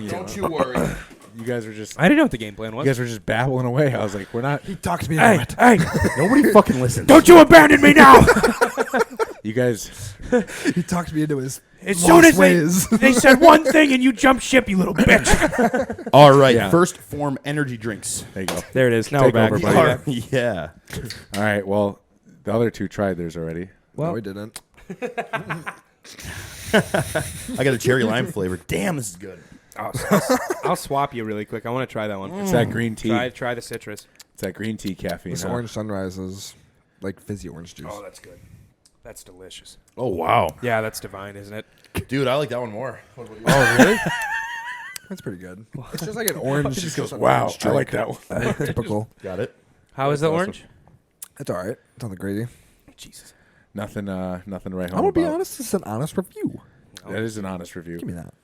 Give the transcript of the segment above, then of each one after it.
you. Don't you worry. You guys were just. I didn't know what the game plan was. You guys were just babbling away. I was like, we're not. He talks me into it. Hey, Nobody fucking listens. don't you abandon me now! You guys. He talks me into his As soon lost as ways. they said one thing and you jump ship, you little bitch. All right, Yeah. First form energy drinks. There you go. There it is. Now Take we're back. over, buddy. Yeah. All right. Well, the other two tried theirs already. No, we didn't. I got a cherry lime flavor. Damn, this is good. I'll swap you really quick. I want to try that one. It's that green tea. Try the citrus. It's that green tea caffeine. This huh? orange sunrise is like fizzy orange juice. Oh, that's good. That's delicious. Oh, wow. Yeah, that's divine, isn't it? Dude, I like that one more. What about you? Oh, really? That's pretty good. It's just like an orange. She just goes, an wow, orange I drink. like that one. Typical. Got it. How is the awesome. orange? It's all right. It's nothing crazy. Jesus. Nothing to write home I'm gonna be about. honest. It's an honest review. That is an honest review. Give me that.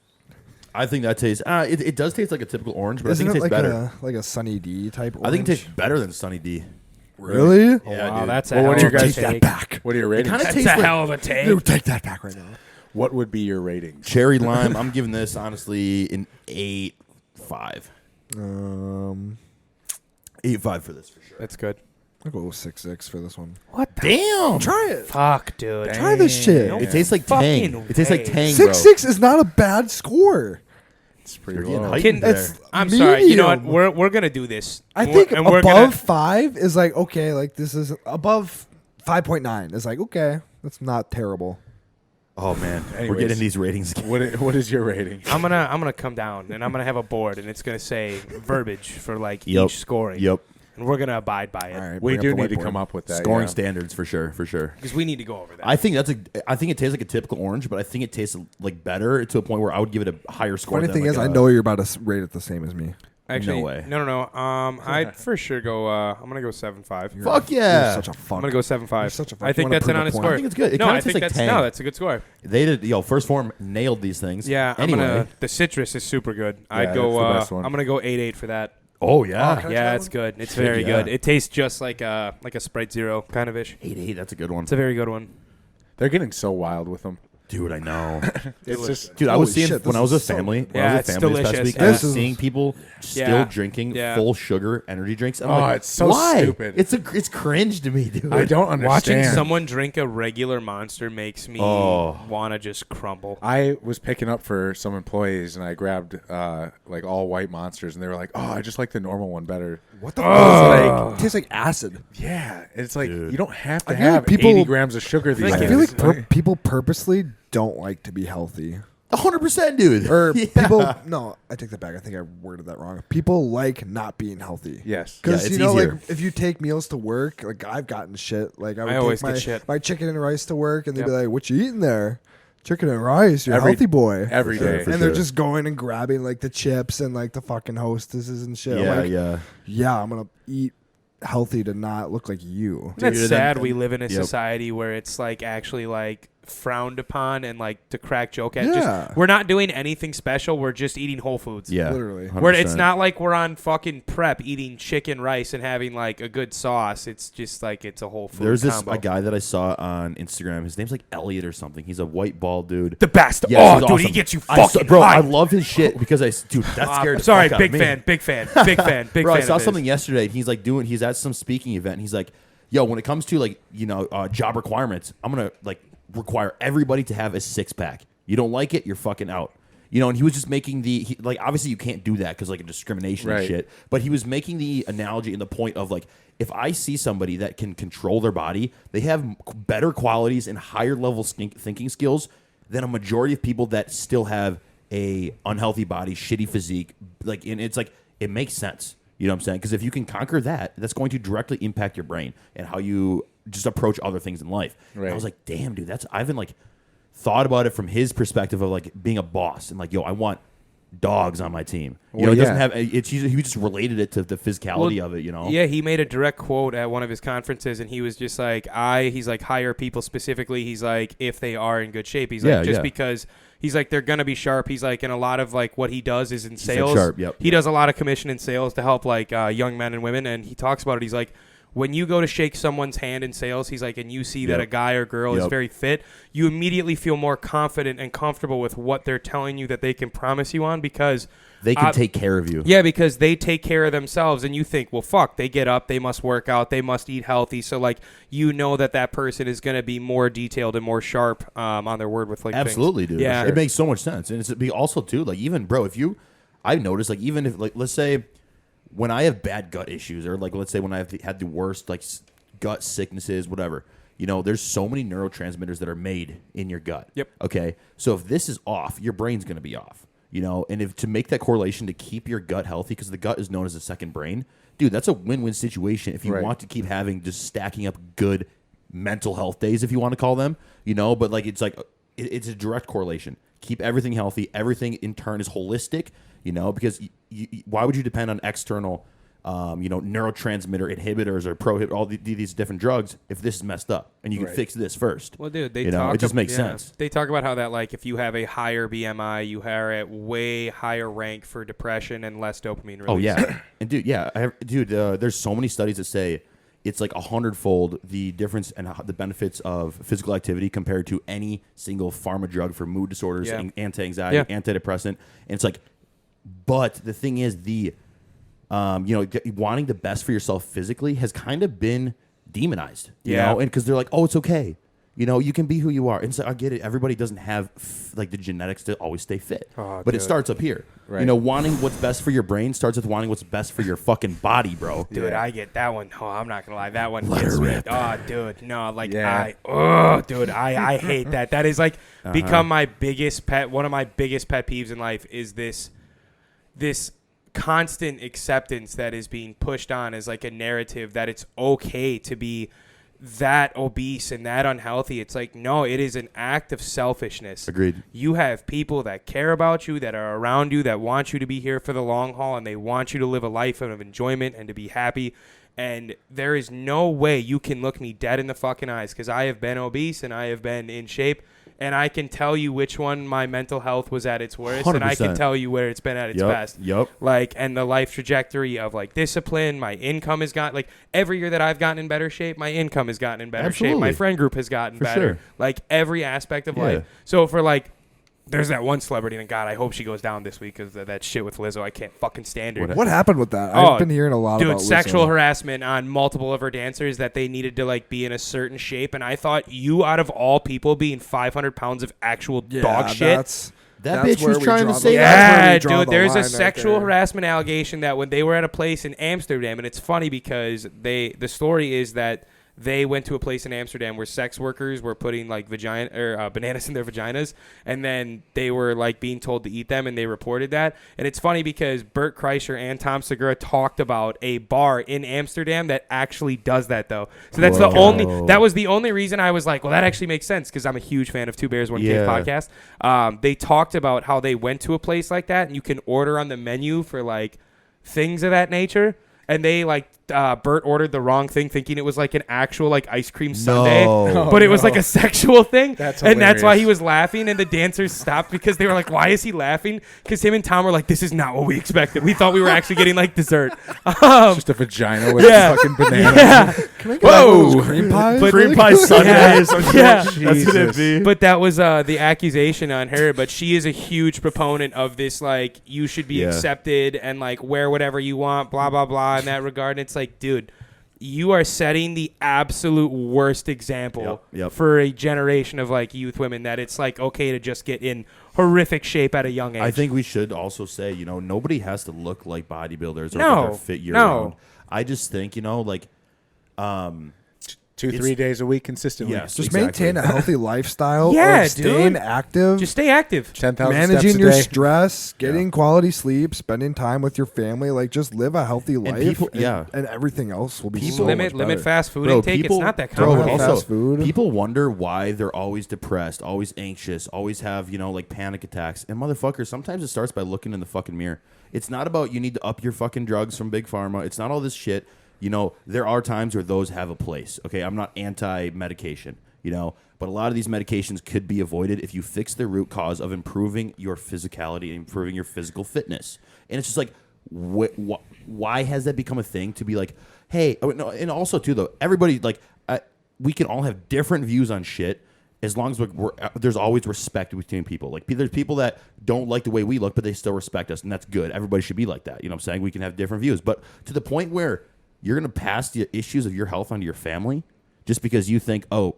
I think that tastes. It does taste like a typical orange, but Isn't I think it it tastes like better. like a Sunny D type orange? I think it tastes better than Sunny D. Really? Oh, Yeah, wow, dude. that's a Well, hell what of do a you guys Take that take. back. What are your It ratings? kind of That's tastes a like hell of a take. Dude, take that back right now. What would be your ratings? cherry lime. I'm giving this honestly an 8.5. 8.5 for this for sure. That's good. I'll go 6.6 for this one. What the Damn. Try it. fuck, dude? Try this shit. No It tastes like fucking Tang. It tastes like way. Tang, bro. 6.6 is not a bad score. It's pretty You're getting low. hyped Kidding. there. It's I'm sorry. You know what? medium. We're gonna do this. I We're- think and we're above gonna- 5 is like, okay, like this is above 5.9 is like, okay, that's not terrible. Oh man, we're Anyways. getting these ratings. What is your rating? I'm gonna come down and I'm gonna have a board and it's gonna say verbiage for like Yep. each scoring. Yep. And we're gonna abide by it All right, We bring up do the need to whiteboard. come up with that. Scoring yeah. standards for sure. because we need to go over that. I think I think it tastes like a typical orange, but I think it tastes like better to a point where I would give it a higher score. Funny than thing like is, I a- know you're about to rate it the same as me. Actually, no way. No. I'd for sure go. I'm gonna go 7.5. You're Fuck you're yeah. such a fuck. I'm gonna go 7.5. You're such a fuck. I You think wanna that's an prove a honest point. score. I think it's good. It no, kinda I tastes think like that's Tang. no, that's a good score. They did. First form nailed these things. Yeah. Anyway. The citrus is super good. I'd Yeah, go. that's the best one. I'm gonna go 8.8 for that. Oh yeah. Can I Yeah, try it's one? good. It's Shit, very yeah. good. It tastes just like a Sprite Zero kind of ish. 8.8. That's a good one. It's a very good one. They're getting so wild with them. Dude, I know. It's just Dude, I was Holy seeing shit, when this I was is with so- family. When Yeah, I was it's with family this past delicious. week, I was This is- seeing people still Yeah. drinking Yeah. full sugar energy drinks. I'm Oh, like, it's so why? stupid. It's cringe to me, dude. I don't understand. Watching someone drink a regular Monster makes me Oh. want to just crumble. I was picking up for some employees and I grabbed like all white Monsters and they were like, "Oh, I just like the normal one better." What the fuck? It tastes like acid. Yeah, it's like Dude. you don't have to I feel like have people- 80 grams of sugar these Thank days. I feel like Right. people purposely don't like to be healthy. 100%, dude. Or Yeah. people, no, I take that back. I think I worded that wrong. People like not being healthy. Yes. Because, Yeah, you it's know, easier. like, if you take meals to work, like, I've gotten shit. Like, I would always take get shit. my chicken and rice to work, and they'd be Yep. like, what you eating there? Chicken and rice. You're a Every- healthy boy. Every For sure, day. for And they're sure. just going and grabbing, like, the chips and, like, the fucking hostesses and shit. I'm Yeah, like, yeah, I'm going to eat healthy to not look like you. That's Dude, sad. and- We live in a Yep. society where it's like actually like frowned upon and like to crack joke at. Yeah. Just, we're not doing anything special. We're just eating Whole Foods. Yeah. Literally. Where it's 100%. not like we're on fucking prep eating chicken rice and having like a good sauce. It's just like it's a whole food There's this combo. a guy that I saw on Instagram. His name's like Elliot or something. He's a white bald dude. the best. Yeah, oh, he's dude, he awesome. gets you I fucking bro, I hyped. love his shit because dude, that scared the Sorry, fuck out of big me. fan, big fan, big fan, big Bro, fan. I saw of his. something yesterday. And he's at some speaking event. And he's like, yo, when it comes to like job requirements, I'm gonna like require everybody to have a 6-pack. You don't like it, you're fucking out. And he was just making like obviously you can't do that because like a discrimination and Right. shit. But he was making the analogy and the point of like if I see somebody that can control their body, they have better qualities and higher level thinking skills than a majority of people that still have a unhealthy body, shitty physique. Like, and it's like it makes sense. You know what I'm saying? Because if you can conquer that, that's going to directly impact your brain and how you just approach other things in life. And I Right. was like, damn, dude, I've been like thought about it from his perspective of like being a boss and like, yo, I want dogs on my team. Well, It doesn't yeah. have he just related it to the physicality of it. Yeah, he made a direct quote at one of his conferences, and he was just like, he's like, hire people specifically. He's like, if they are in good shape. He's like, Yeah, just yeah. because he's like, they're going to be sharp. He's like, and a lot of like what he does is in said sales. sharp, yep. He does a lot of commission in sales to help like young men and women. And he talks about it. He's like, when you go to shake someone's hand in sales, he's like, and you see that Yep. a guy or girl is Yep. very fit, you immediately feel more confident and comfortable with what they're telling you that they can promise you on because They can take care of you. yeah, because they take care of themselves, and you think, well, fuck, they get up, they must work out, they must eat healthy. So, like, you know that person is going to be more detailed and more sharp on their word with, like, Absolutely, things. dude. Yeah. It makes so much sense. And it's also, too, like, even, bro, I've noticed, like, even if, like, let's say when I have bad gut issues or, like, let's say when I've had the worst, like, gut sicknesses, whatever, you know, there's so many neurotransmitters that are made in your gut. Yep. Okay? So if this is off, your brain's going to be off. You know, and if to make that correlation to keep your gut healthy, because the gut is known as a second brain, dude, that's a win-win situation if you Right. want to keep having just stacking up good mental health days, if you want to call them, you know, but like it's it's a direct correlation. Keep everything healthy. Everything in turn is holistic, you know, because why would you depend on external neurotransmitter inhibitors or all these different drugs if this is messed up and you can Right. fix this first? Well, dude, it just makes sense. They talk about how that, like, if you have a higher BMI, you are at way higher rank for depression and less dopamine release. Oh yeah, and dude, there's so many studies that say it's like 100-fold the difference and the benefits of physical activity compared to any single pharma drug for mood disorders, Yeah. anti-anxiety, Yeah. antidepressant. And it's like, but the thing is, wanting the best for yourself physically has kind of been demonized, you Yeah. know, and because they're like, oh, it's okay. You know, you can be who you are. And so I get it. Everybody doesn't have like the genetics to always stay fit. Oh, but it dude. starts up here. Right. You know, wanting what's best for your brain starts with wanting what's best for your fucking body, bro. Dude, Yeah. I get that one. Oh, I'm not gonna lie, that one Let gets her me. rip. Oh, dude, no, like Yeah. I hate that. That is like Uh-huh. become my biggest pet. One of my biggest pet peeves in life is this constant acceptance that is being pushed on as like a narrative that it's okay to be that obese and that unhealthy. It's like, no, it is an act of selfishness. Agreed. You have people that care about you, that are around you, that want you to be here for the long haul, and they want you to live a life of enjoyment and to be happy. And there is no way you can look me dead in the fucking eyes, because I have been obese and I have been in shape, and I can tell you which one my mental health was at its worst, and I can 100%. tell you where it's been at its best. Yep. Like, and the life trajectory of like discipline, my income has got, like, every year that I've gotten in better shape, my income has gotten in better shape. My Absolutely. friend group has gotten For better. sure. Like every aspect of Yeah. life. So for like, there's that one celebrity, and God, I hope she goes down this week because that shit with Lizzo. I can't fucking stand her. What happened with that? Oh, I've been hearing a lot Dude, about sexual Lizzo. harassment on multiple of her dancers that they needed to like be in a certain shape, and I thought, you out of all people being 500 pounds of actual dog shit. That That's bitch where was we trying draw to the- say that's where Yeah, we draw dude, the there's line a right sexual there. harassment allegation that when they were at a place in Amsterdam, and it's funny because the story is that they went to a place in Amsterdam where sex workers were putting like bananas in their vaginas, and then they were like being told to eat them, and they reported that. And it's funny because Bert Kreischer and Tom Segura talked about a bar in Amsterdam that actually does that, though. So that's that was the only reason I was like, well, that actually makes sense, because I'm a huge fan of Two Bears One Cave podcast. They talked about how they went to a place like that, and you can order on the menu for like things of that nature. And they like Bert ordered the wrong thing, thinking it was like an actual like ice cream sundae, but it was like a sexual thing. That's and that's why hilarious. he was laughing. And the dancers stopped because they were like, "Why is he laughing?" Because him and Tom were like, "This is not what we expected. We thought we were actually getting like dessert." Just a vagina with Yeah. a fucking banana. Yeah, Can I get those cream pies? But- Cream pie Sundays. Yeah. That's what it be. but that was the accusation on her. But she is a huge proponent of this, like, you should be Yeah. accepted and like wear whatever you want, blah blah blah. In that regard, and it's like, dude, you are setting the absolute worst example Yep. for a generation of like youth women, that it's like okay to just get in horrific shape at a young age. I think we should also say, you know, nobody has to look like bodybuilders or No, that they're fit year no. round. I just think, you know, like, 2-3 days a week consistently. yes, Just exactly. maintain a healthy lifestyle. Yeah, of staying dude. active. just stay active. 10,000 managing steps a your day. stress, getting quality sleep, spending time with your family. Like, just live a healthy life. people- and, yeah. and everything else will be People- so limit much better. fast food Bro, intake. people, It's not that bro, complicated. also- also, fast food. people wonder why they're always depressed, always anxious, always have, you know, like panic attacks. And motherfuckers, sometimes it starts by looking in the fucking mirror. It's not about you need to up your fucking drugs from Big Pharma. It's not all this shit. You know, there are times where those have a place. Okay, I'm not anti-medication, you know, but a lot of these medications could be avoided if you fix the root cause of improving your physicality, improving your physical fitness. And it's just like, why has that become a thing to be like, hey, no, and also too though, everybody like we can all have different views on shit. As long as there's always respect between people. Like, there's people that don't like the way we look, but they still respect us, and that's good. Everybody should be like that. You know what I'm saying? We can have different views. But to the point where you're going to pass the issues of your health onto your family just because you think, oh,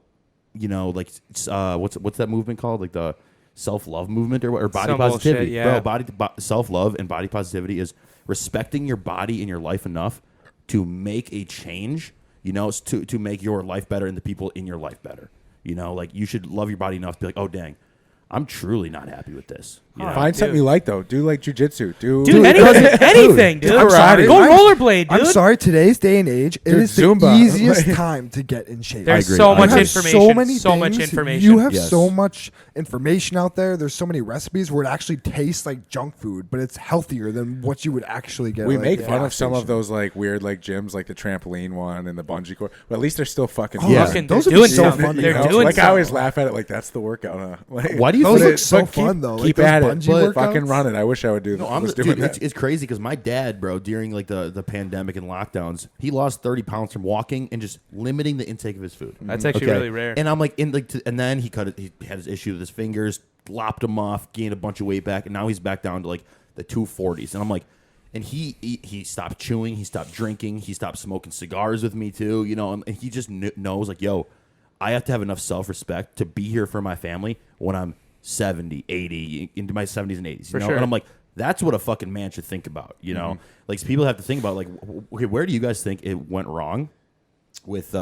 you know, like, what's that movement called? Like the self-love movement or body Some positivity. bullshit, yeah. Bro, self-love and body positivity is respecting your body and your life enough to make a change, you know, to make your life better and the people in your life better. You know, like, you should love your body enough to be like, oh, dang, I'm truly not happy with this. You know? Find something you like, though. Do, like, jujitsu. Dude, anything, dude. I'm sorry. Go rollerblade, dude. I'm sorry. Today's day and age, it Dude, is the Zumba. easiest time to get in shape. There's agree. so I much agree. information. So much things. information. You have Yes. so much information out there. There's so many recipes where it actually tastes like junk food, but it's healthier than what you would actually get. We like, make at a fun gas of some of station. those, like, weird, like, gyms, like the trampoline one and the bungee cord. But at least they're still fucking Oh, fun. Yeah. Fucking, Those they're would be doing so something. fun to They're go. doing Like, I something. always laugh at it, like, that's the workout, huh? Like, Why do you Those think look so fun, though. Keep like at those it. bungee Fucking workouts. run it. I wish I would do that. Dude, it's crazy because my dad, bro, during like the pandemic and lockdowns, he lost 30 pounds from walking and just limiting the intake of his food. That's actually really rare. And I'm like, and then he had his issue with his fingers, lopped him off, gained a bunch of weight back, and now he's back down to like the 240s. And I'm like, and he stopped chewing, he stopped drinking, he stopped smoking cigars with me too, you know, and he just knows like, yo, I have to have enough self-respect to be here for my family when I'm 70, 80, into my 70s and 80s, you know? sure. And I'm like, that's what a fucking man should think about, you know? Like, people have to think about, like, okay, where do you guys think it went wrong with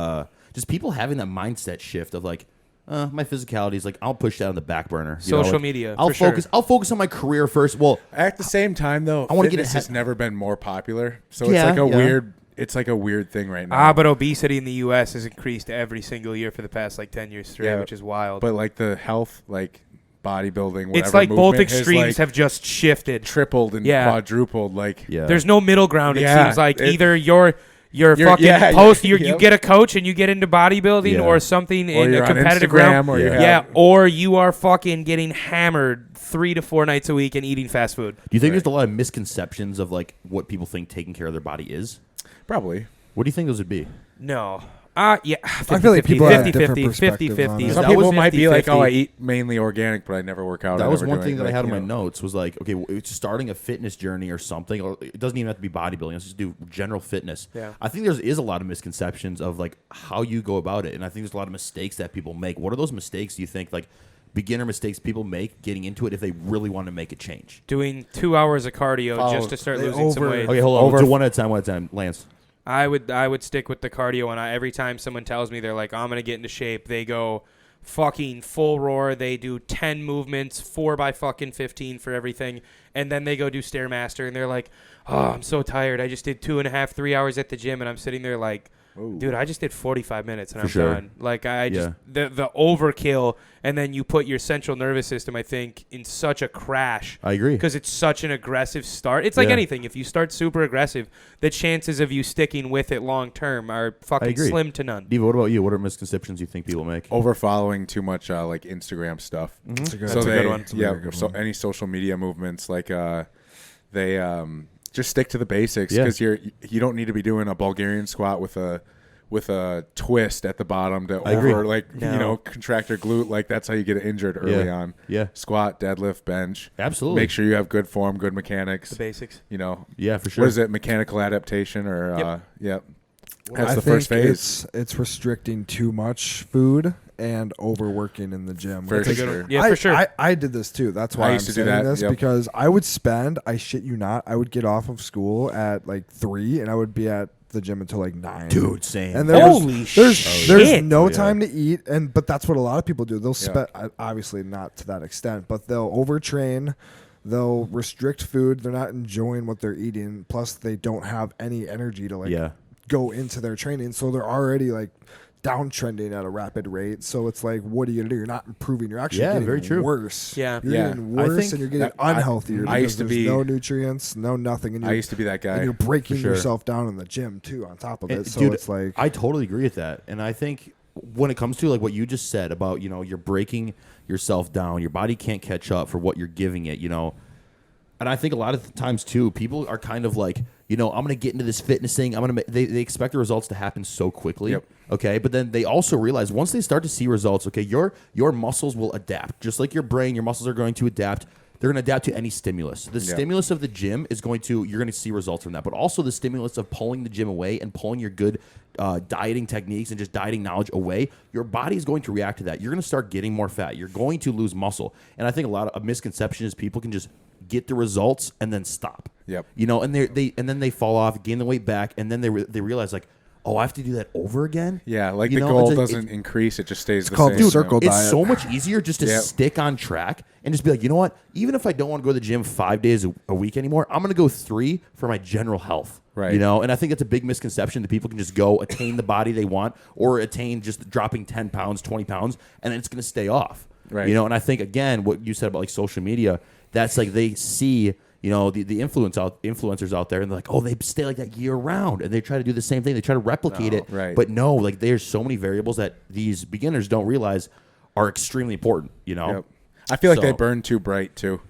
just people having that mindset shift of, like, my physicality is, like, I'll push that on the back burner. You know, Social like, media, I'll for sure. focus. I'll focus on my career first. Well, At the same time, though, I wanna get fitness ahead- has never been more popular. So Yeah, it's like a yeah. weird. It's like a weird thing right now. But obesity in the U.S. has increased every single year for the past, like, 10 years straight, Yeah, which is wild. But like the health, like bodybuilding, whatever. It's like both movement has, extremes like, have just shifted. tripled and Yeah. quadrupled. Like, yeah. There's no middle ground. It Yeah, seems like it- either you're fucking yeah, post, you're- you yep. get a coach and you get into bodybuilding Yeah. or something or in you're a on competitive Instagram, realm. or you Yeah. have, Yeah, or you are fucking getting hammered 3 to 4 nights a week and eating fast food. Do you think Right. there's a lot of misconceptions of, like, what people think taking care of their body is? probably. What do you think those would be? No. Yeah. I feel like people have different 50-50. perspectives on it. Some that people was might be like, 50-50. "Oh, I eat mainly organic, but I never work out." That I was never one do thing that I anything," had in my you know. notes was like, okay, it's starting a fitness journey or something. Or it doesn't even have to be bodybuilding. Let's just do general fitness. Yeah. I think there is a lot of misconceptions of like how you go about it, and I think there's a lot of mistakes that people make. What are those mistakes do you think, like beginner mistakes people make getting into it if they really want to make a change? Doing 2 hours of cardio Follow- just to start they losing some over- weight. Okay, hold on. Over- Do one at a time. Lance. I would stick with the cardio, and every time someone tells me they're like, I'm gonna get into shape, they go fucking full roar. They do 10 movements, 4 by fucking 15 for everything, and then they go do Stairmaster, and they're like, oh, I'm so tired. I just did 2.5, 3 hours at the gym, and I'm sitting there like, Ooh. dude, I just did 45 minutes and For I'm sure. done. Like I just Yeah. the overkill, and then you put your central nervous system, I think, in such a crash. I agree. Because it's such an aggressive start. It's like Yeah. anything. If you start super aggressive, the chances of you sticking with it long term are fucking agree. slim to none. Diva, what about you? What are misconceptions you think people make? Over following too much like Instagram stuff. That's a good, So That's a they, good one. That's a yeah. very good So one. any social media movements, like they just stick to the basics Yeah. because you don't need to be doing a Bulgarian squat with a twist at the bottom to I agree. over like No. contract your glute. Like that's how you get injured early on. Yeah. Squat, deadlift, bench. Absolutely. Make sure you have good form, good mechanics. The basics. You know, Yeah, for sure. what is it? Mechanical adaptation or Yep. yep. That's I the first think phase. It's restricting too much food and overworking in the gym. For It's like- sure. Yeah, for sure. I did this too. That's why I I'm used to do saying that, this yep. because I would spend. I shit you not. I would get off of school at like 3, and I would be at the gym until like 9. Dude, same. And Holy there's shit. no Oh, yeah. time to eat, but that's what a lot of people do. They'll Yeah. spend obviously not to that extent, but they'll overtrain. They'll restrict food. They're not enjoying what they're eating. Plus, they don't have any energy to like yeah. go into their training, so they're already like downtrending at a rapid rate. So it's like, what are you gonna do? You're not improving. You're actually Yeah, getting very true. worse. Yeah. you're Yeah. getting I worse, think and you're getting that- I unhealthier. used because to there's be- no nutrients, no nothing, and I used to be that guy. and you're breaking For sure. yourself down in the gym too. On top of it, And, so dude, it's like I totally agree with that, and I think when it comes to like what you just said about you're breaking yourself down, your body can't catch up for what you're giving it. And I think a lot of times too, people are kind of like, I'm going to get into this fitness thing. They expect the results to happen so quickly. Yep. Okay. But then they also realize once they start to see results, okay, your muscles will adapt. Just like your brain, your muscles are going to adapt. They're going to adapt to any stimulus. The stimulus of the gym you're going to see results from that. But also the stimulus of pulling the gym away and pulling your good dieting techniques and just dieting knowledge away, your body is going to react to that. You're going to start getting more fat. You're going to lose muscle. And I think a lot of a misconception is people can just get the results and then stop. Yep. And then they fall off, gain the weight back, and then they realize like, oh, I have to do that over again? Yeah, like the goal doesn't increase. It just stays the called same. the circle diet. It's so much easier just to stick on track and just be like, you know what? Even if I don't want to go to the gym 5 days a week anymore, I'm going to go 3 for my general health. Right. And I think that's a big misconception that people can just go attain the body they want or attain just dropping 10 pounds, 20 pounds, and then it's going to stay off. Right. And I think, again, what you said about like social media, that's like they see the influencers out there, and they're like, oh, they stay like that year round, and they try to do the same thing. They try to replicate it, right. But no, like there's so many variables that these beginners don't realize are extremely important. Yep. I feel like they burn too bright too.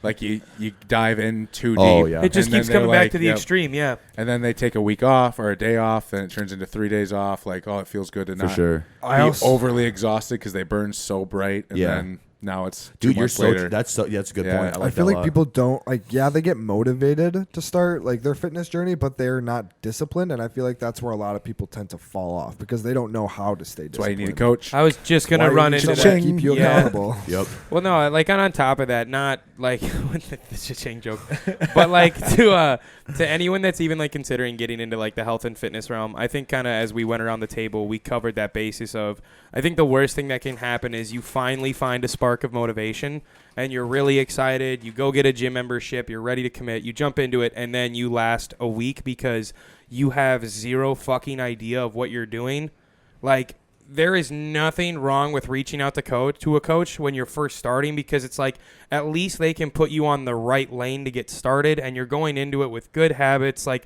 Like you dive in too deep. Oh, yeah. It just keeps coming back to the extreme, yeah. And then they take a week off or a day off, and it turns into 3 days off. Like, oh, it feels good to For not sure. be overly exhausted because they burn so bright, and then now it's 2 months later. That's a good point. I feel like people don't they get motivated to start like their fitness journey, but they're not disciplined, and I feel like that's where a lot of people tend to fall off because they don't know how to stay disciplined. That's why you need a coach. I was just gonna run into that. Keep you accountable. Yep. Well, no, like on top of that, not like the cha-ching joke, but like to anyone that's even like considering getting into like the health and fitness realm, I think kind of as we went around the table, we covered that basis of I think the worst thing that can happen is you finally find a spark of motivation and you're really excited. You go get a gym membership, you're ready to commit, you jump into it, and then you last a week because you have zero fucking idea of what you're doing. Like, there is nothing wrong with reaching out to a coach when you're first starting because it's like at least they can put you on the right lane to get started and you're going into it with good habits. Like,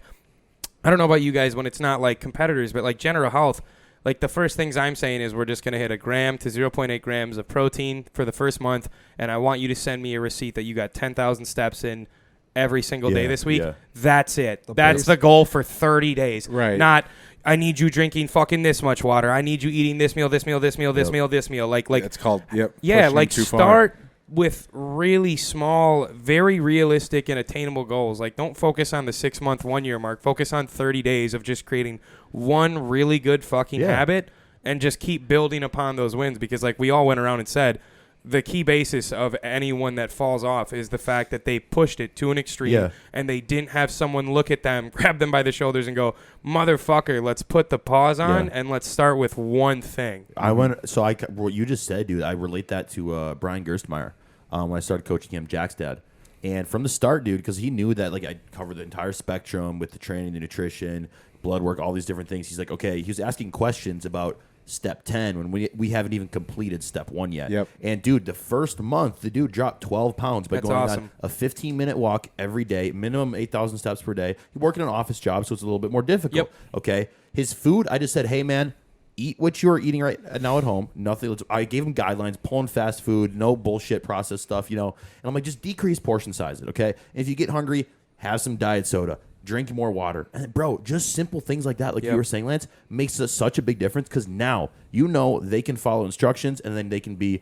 I don't know about you guys when it's not like competitors, but like general health, like the first things I'm saying is we're just going to hit 1 gram to 0.8 grams of protein for the first month, and I want you to send me a receipt that you got 10,000 steps in every single day this week. Yeah. That's it. That's the goal for 30 days. Right. Not I need you drinking fucking this much water. I need you eating this meal, this meal, this meal, this meal, this meal. Like it's called yeah, like start with really small, very realistic and attainable goals. Like don't focus on the 6 month, 1 year mark. Focus on 30 days of just creating one really good fucking habit and just keep building upon those wins because like we all went around and said the key basis of anyone that falls off is the fact that they pushed it to an extreme and they didn't have someone look at them, grab them by the shoulders and go, motherfucker, let's put the pause on and let's start with one thing. What you just said, dude, I relate that to Brian Gerstmeyer when I started coaching him, Jack's dad. And from the start, dude, because he knew that like I covered the entire spectrum with the training, the nutrition, blood work, all these different things. He's like, okay, he was asking questions about step 10 when we haven't even completed step 1 yet. Yep. And dude, the first month, the dude dropped 12 pounds by going on a 15-minute walk every day, minimum 8,000 steps per day. He's working an office job, so it's a little bit more difficult. Yep. Okay. His food, I just said, hey man, eat what you are eating right now at home. Nothing. I gave him guidelines, pulling fast food, no bullshit processed stuff, And I'm like, just decrease portion size it, okay? And if you get hungry, have some diet soda. Drink more water. And bro, just simple things like that, like you were saying, Lance, makes such a big difference because now they can follow instructions and then they can be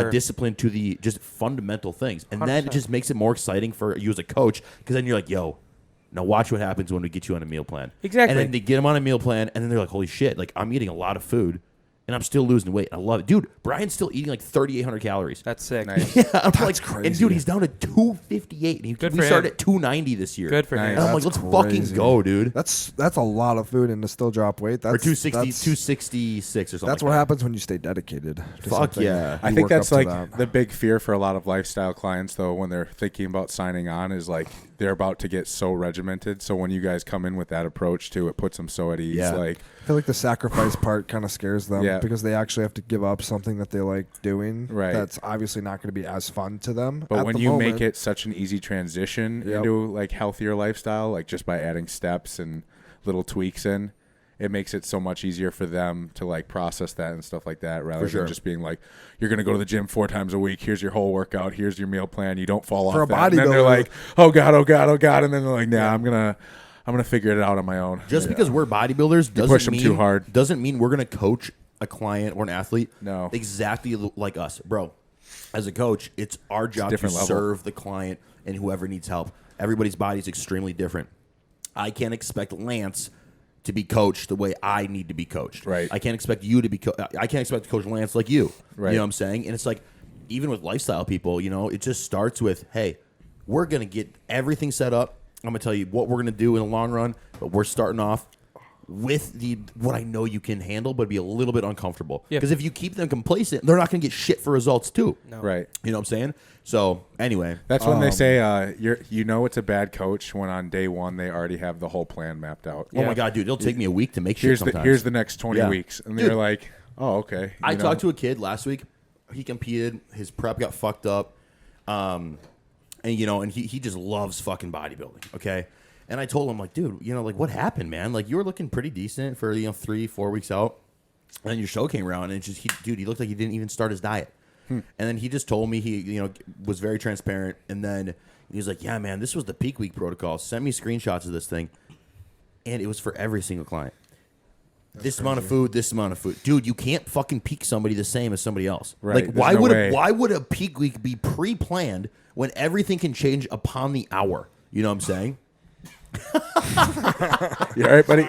disciplined to the just fundamental things. And 100%. Then it just makes it more exciting for you as a coach because then you're like, yo, now watch what happens when we get you on a meal plan. Exactly. And then they get them on a meal plan and then they're like, holy shit, like I'm eating a lot of food. And I'm still losing weight. I love it. Dude, Brian's still eating like 3,800 calories. That's sick. Nice. Yeah, That's crazy. And dude, he's down to 258. And we started at 290 this year. Good for him. And I'm like, let's fucking go, dude. That's a lot of food and to still drop weight. That's, or 266 or something. That's what happens when you stay dedicated. To Fuck yeah. I think that's like the big fear for a lot of lifestyle clients, though, when they're thinking about signing on is like they're about to get so regimented. So when you guys come in with that approach too, it puts them so at ease. Yeah. Like I feel like the sacrifice part kind of scares them because they actually have to give up something that they like doing. Right. That's obviously not going to be as fun to them. But when you make it such an easy transition into like healthier lifestyle, like just by adding steps and little tweaks in, it makes it so much easier for them to like process that and stuff like that, rather sure. than just being like, you're going to go to the gym 4 times a week. Here's your whole workout. Here's your meal plan. You don't fall For off a that. And then they're bodybuilder. like, oh God, oh God, oh God. And then they're like, nah, I'm going to figure it out on my own. Just because we're bodybuilders push them too hard. doesn't mean we're going to coach a client or an athlete No. exactly like us. Bro, as a coach, it's our job to different level. serve the client and whoever needs help. Everybody's body is extremely different. I can't expect Lance to be coached the way I need to be coached. Right. I can't expect you to be I can't expect to coach Lance like you. Right. You know what I'm saying? And it's like, even with lifestyle people, you know, it just starts with, hey, we're going to get everything set up. I'm going to tell you what we're going to do in the long run, but we're starting off with what I know you can handle, but be a little bit uncomfortable. Yep. Because if you keep them complacent, they're not going to get shit for results too. No. Right. You know what I'm saying? So anyway, That's when they say it's a bad coach when on day 1 they already have the whole plan mapped out. oh my God, dude, it'll take me a week to make shit Here's sometimes. the next 20 Yeah. weeks, and Dude. they're like, oh okay. I talked to a kid last week. He competed. His prep got fucked up. And he just loves fucking bodybuilding. Okay. And I told him, like, dude, like, what happened, man? Like, you were looking pretty decent for 3-4 weeks out, and then your show came around, and it's just he looked like he didn't even start his diet. And then he just told me he was very transparent, and then he was like, yeah, man, this was the peak week protocol. Send me screenshots of this thing, and it was for every single client. This amount of food, this amount of food, dude. You can't fucking peak somebody the same as somebody else. Right. Like, There's no way. why would a peak week be pre-planned when everything can change upon the hour? You know what I'm saying? You all right, buddy?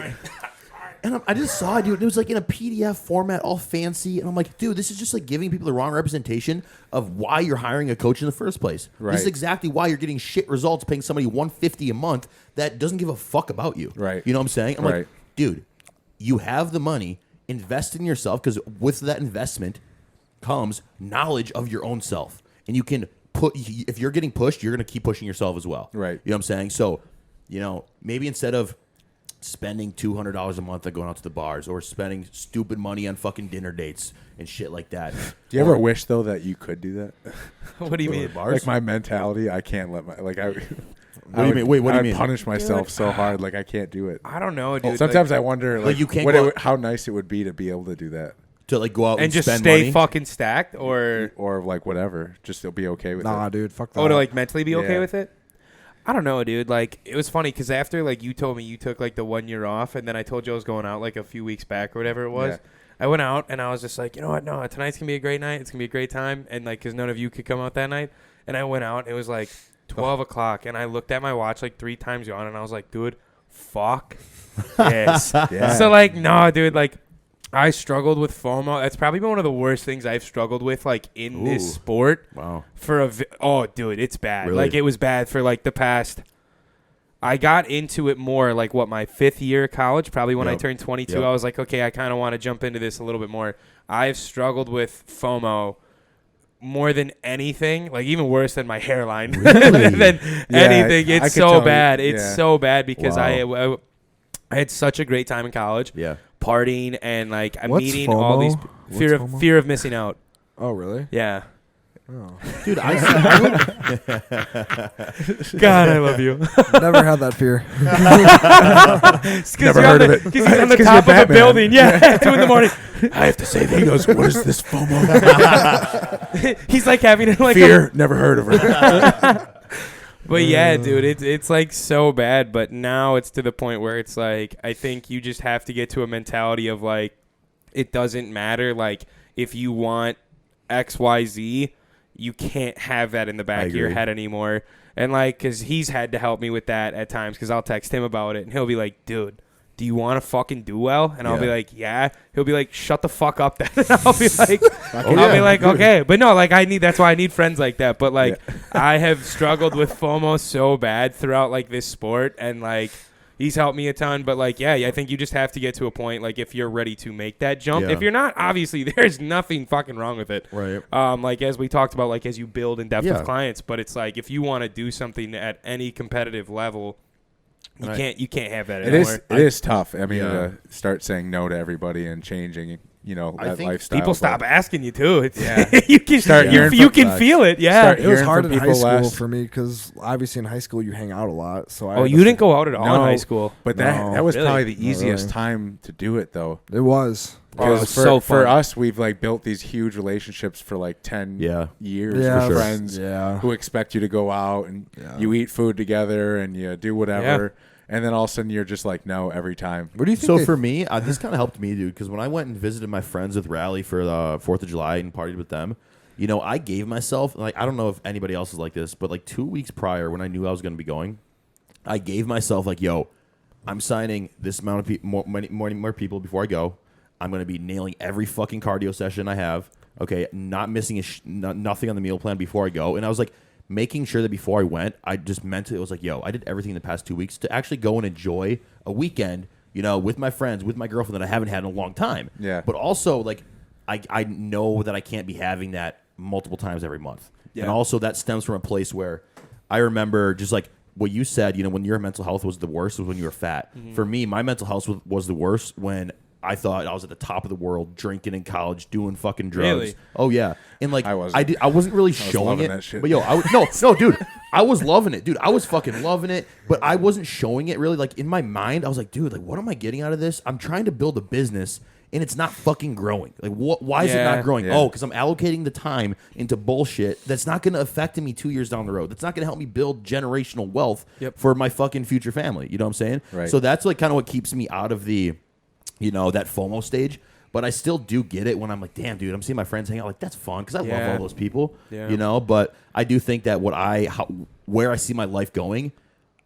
And I just saw it, dude. It was like in a PDF format, all fancy. And I'm like, dude, this is just like giving people the wrong representation of why you're hiring a coach in the first place. Right. This is exactly why you're getting shit results paying somebody $150 a month that doesn't give a fuck about you. Right. You know what I'm saying? I'm Right. like, dude, you have the money. Invest in yourself, because with that investment comes knowledge of your own self. And you can if you're getting pushed, you're going to keep pushing yourself as well. Right. You know what I'm saying? So, maybe instead of spending $200 a month on going out to the bars or spending stupid money on fucking dinner dates and shit like that. Do you ever wish though that you could do that? What do you mean? Bars? Like my mentality, I can't let my What do you mean? Wait, what do you mean? Punish myself so hard, like I can't do it. I don't know, dude. Sometimes I wonder, like you can't how nice it would be to be able to do that, to like go out and just spend stay money. fucking stacked, or like whatever, just to be okay with Nah, it. dude, fuck that. to like mentally be okay Yeah. with it. I don't know, dude. Like, it was funny because after like you told me you took like the 1 year off, and then I told you I was going out like a few weeks back or whatever it was. Yeah. I went out and I was just like, you know what? No, tonight's gonna be a great night. It's gonna be a great time, and like, cause none of you could come out that night. And I went out. It was like 12 o'clock, and I looked at my watch like 3 times on, and I was like, dude, fuck this. Yeah. So like, no, dude, like. I struggled with FOMO. That's probably been one of the worst things I've struggled with, like, in this Ooh. sport. Wow. Oh, dude, it's bad. Really? Like, it was bad for, like, the past... I got into it more, like, my 5th year of college, probably when I Yep. turned 22. Yep. I was like, okay, I kind of want to jump into this a little bit more. I've struggled with FOMO more than anything, like, even worse than my hairline. than anything. I It's could so tell you- bad. It's yeah. so bad because Wow. I had such a great time in college. Yeah. Partying and like I'm What's meeting all these FOMO? fear What's of FOMO? fear of missing out. Oh, really? Yeah. Oh. Dude, I would. God, I love you. Never had that fear. Never heard of it. Because he's on the 'cause top you're of a Batman. building. Yeah, 2 in the morning. I have to say that. He goes, "What is this FOMO?" He's like having like Fear. Never heard of her. But yeah, dude, it's like so bad. But now it's to the point where it's like I think you just have to get to a mentality of like it doesn't matter. Like if you want XYZ, you can't have that in the back of your agree. head anymore. And like, cause he's had to help me with that at times. Cause I'll text him about it, and he'll be like, "Dude, do you want to fucking do well?" And I'll be Yeah. like, "Yeah." He'll be like, "Shut the fuck up." Then and I'll be like, I'll be like, "Okay," but no, like that's why I need friends like that. But like, I have struggled with FOMO so bad throughout like this sport, and like he's helped me a ton. But like, yeah, I think you just have to get to a point like if you're ready to make that jump. Yeah. If you're not, obviously there's nothing fucking wrong with it. Right. Like as we talked about, like as you build in depth Yeah. with clients, but it's like if you want to do something at any competitive level, you Right. can't have that It anymore. is. It is tough. I mean, Yeah. to start saying no to everybody and changing I that think lifestyle. People stop asking you too. It's, Yeah. you can Start hearing you from- can feel it. Yeah. Start It was hearing hard from in high people school less. for me because obviously in high school you hang out a lot. So I Oh, you didn't go out at all in high school. But No, that was really? probably the Not easiest really. time to do it, though. It was. Oh, it was Because so for fun. us, we've like built these huge relationships for like 10 Yeah. years Yeah, with for friends Yeah. who expect you to go out and Yeah. you eat food together and you do whatever. And then all of a sudden you're just like, no, every time. What do you think? So they- for me, this kind of helped me, dude, because when I went and visited my friends with Rally for the 4th of July and partied with them, I gave myself, like, I don't know if anybody else is like this, but like 2 weeks prior when I knew I was going to be going, I gave myself like, yo, I'm signing this amount of more people before I go. I'm going to be nailing every fucking cardio session I have. Okay, not missing nothing on the meal plan before I go. And I was like, making sure that before I went, I just mentally was like, yo, I did everything in the past 2 weeks to actually go and enjoy a weekend, with my friends, with my girlfriend that I haven't had in a long time. Yeah. But also, like, I know that I can't be having that multiple times every month. Yeah. And also that stems from a place where I remember just like what you said, when your mental health was the worst was when you were fat. Mm-hmm. For me, my mental health was the worst when I thought I was at the top of the world, drinking in college, doing fucking drugs. Really? Oh yeah, and like I wasn't. I wasn't really showing loving it. that shit. But yo, no, dude, I was loving it, dude. I was fucking loving it, but I wasn't showing it really. Like in my mind, I was like, dude, like what am I getting out of this? I'm trying to build a business, and it's not fucking growing. Like why is it Yeah. not growing? Yeah. Oh, because I'm allocating the time into bullshit that's not going to affect me 2 years down the road. That's not going to help me build generational wealth Yep. for my fucking future family. You know what I'm saying? Right. So that's like kind of what keeps me out of the, that FOMO stage. But I still do get it when I'm like, damn, dude, I'm seeing my friends hang out. Like, that's fun because I love Yeah. all those people, Yeah. But I do think that where I see my life going,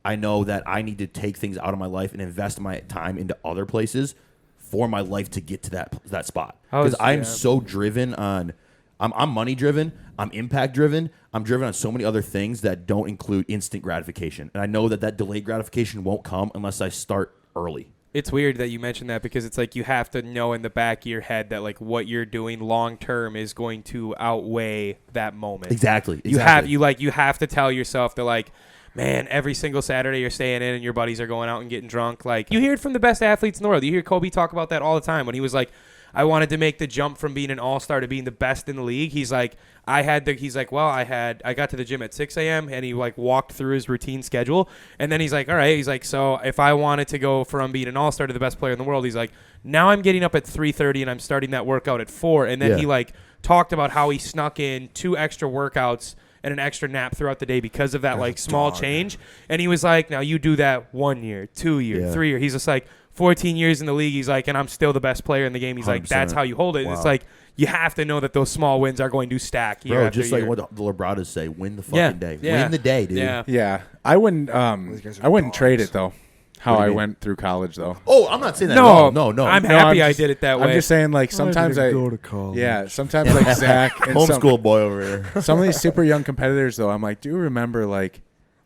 I know that I need to take things out of my life and invest my time into other places for my life to get to that spot. Because I'm so driven on, I'm money driven, I'm impact driven, I'm driven on so many other things that don't include instant gratification. And I know that delayed gratification won't come unless I start early. It's weird that you mentioned that because it's like you have to know in the back of your head that like what you're doing long term is going to outweigh that moment. Exactly. You have to tell yourself that like, man, every single Saturday you're staying in and your buddies are going out and getting drunk. Like you hear it from the best athletes in the world. You hear Kobe talk about that all the time when he was like, I wanted to make the jump from being an all-star to being the best in the league. He's like, I got to the gym at 6 a.m. and he like walked through his routine schedule. And then he's like, all right, he's like, so if I wanted to go from being an all-star to the best player in the world, he's like, now I'm getting up at 3:30 and I'm starting that workout at 4. And then he like talked about how he snuck in 2 extra workouts and an extra nap throughout the day because of that like small change. And he was like, now you do that 1 year, 2 year, 3 year. He's just like 14 years in the league. He's like, and I'm still the best player in the game. He's like, that's 100%. how you hold it. And it's like, you have to know that those small wins are going to stack year Bro, after just year. like what the Labradas say, win the fucking Yeah, day. yeah. Win the day, dude. Yeah. Yeah. I wouldn't guys are trade dogs. it, though, how What do you I mean? went through college, though. Oh, I'm not saying that at all. No. I'm No, happy I'm I just- did it that way. I'm just saying, like, sometimes I go to college. Yeah, sometimes like Zach and Homeschool boy over here. some of these super young competitors though, I'm like, do remember like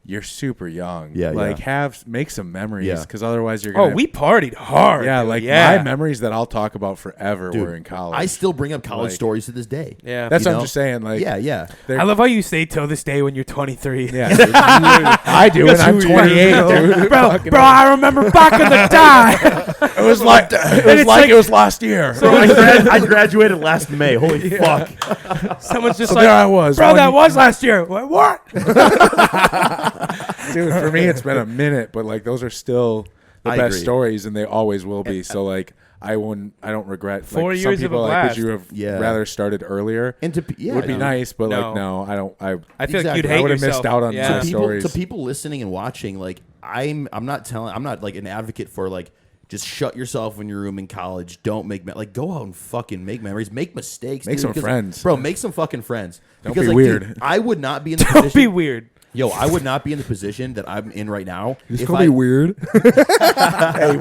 you're super young. Yeah, like yeah. make some memories Yeah. because otherwise you're gonna we partied hard. yeah, dude. like yeah. my memories that I'll talk about forever Dude, were in college. I still bring up college Like- stories to this day. Yeah. That's you what I'm know? just saying. Like Yeah. I love how you say till this day when you're 23. yeah, dude, I do, and I'm 28, dude. Bro, I remember back in the time. It was like it was last year. I graduated last May. Holy fuck. Someone's just So like, there I was, bro, one- that was last year. What? Dude, for me it's been a minute, but like those are still the I best agree. stories, and they always will be. So like I don't regret. 4 like, years some of a people like, blast. would you have Yeah. rather started earlier? And to It would be nice, but like no, I don't. I feel like Exactly. you'd I hate would've yourself. missed out on yeah. some stories. To people listening and watching, like I'm not like an advocate for like just shut yourself in your room in college. Don't make like go out and fucking make memories, make mistakes, Make dude, some because- friends. bro. Make some fucking friends. Don't because, be like, weird. dude, I would not be in the Don't position. be weird. Yo, I would not be in the position that I'm in right now. It's if gonna be weird. Hey,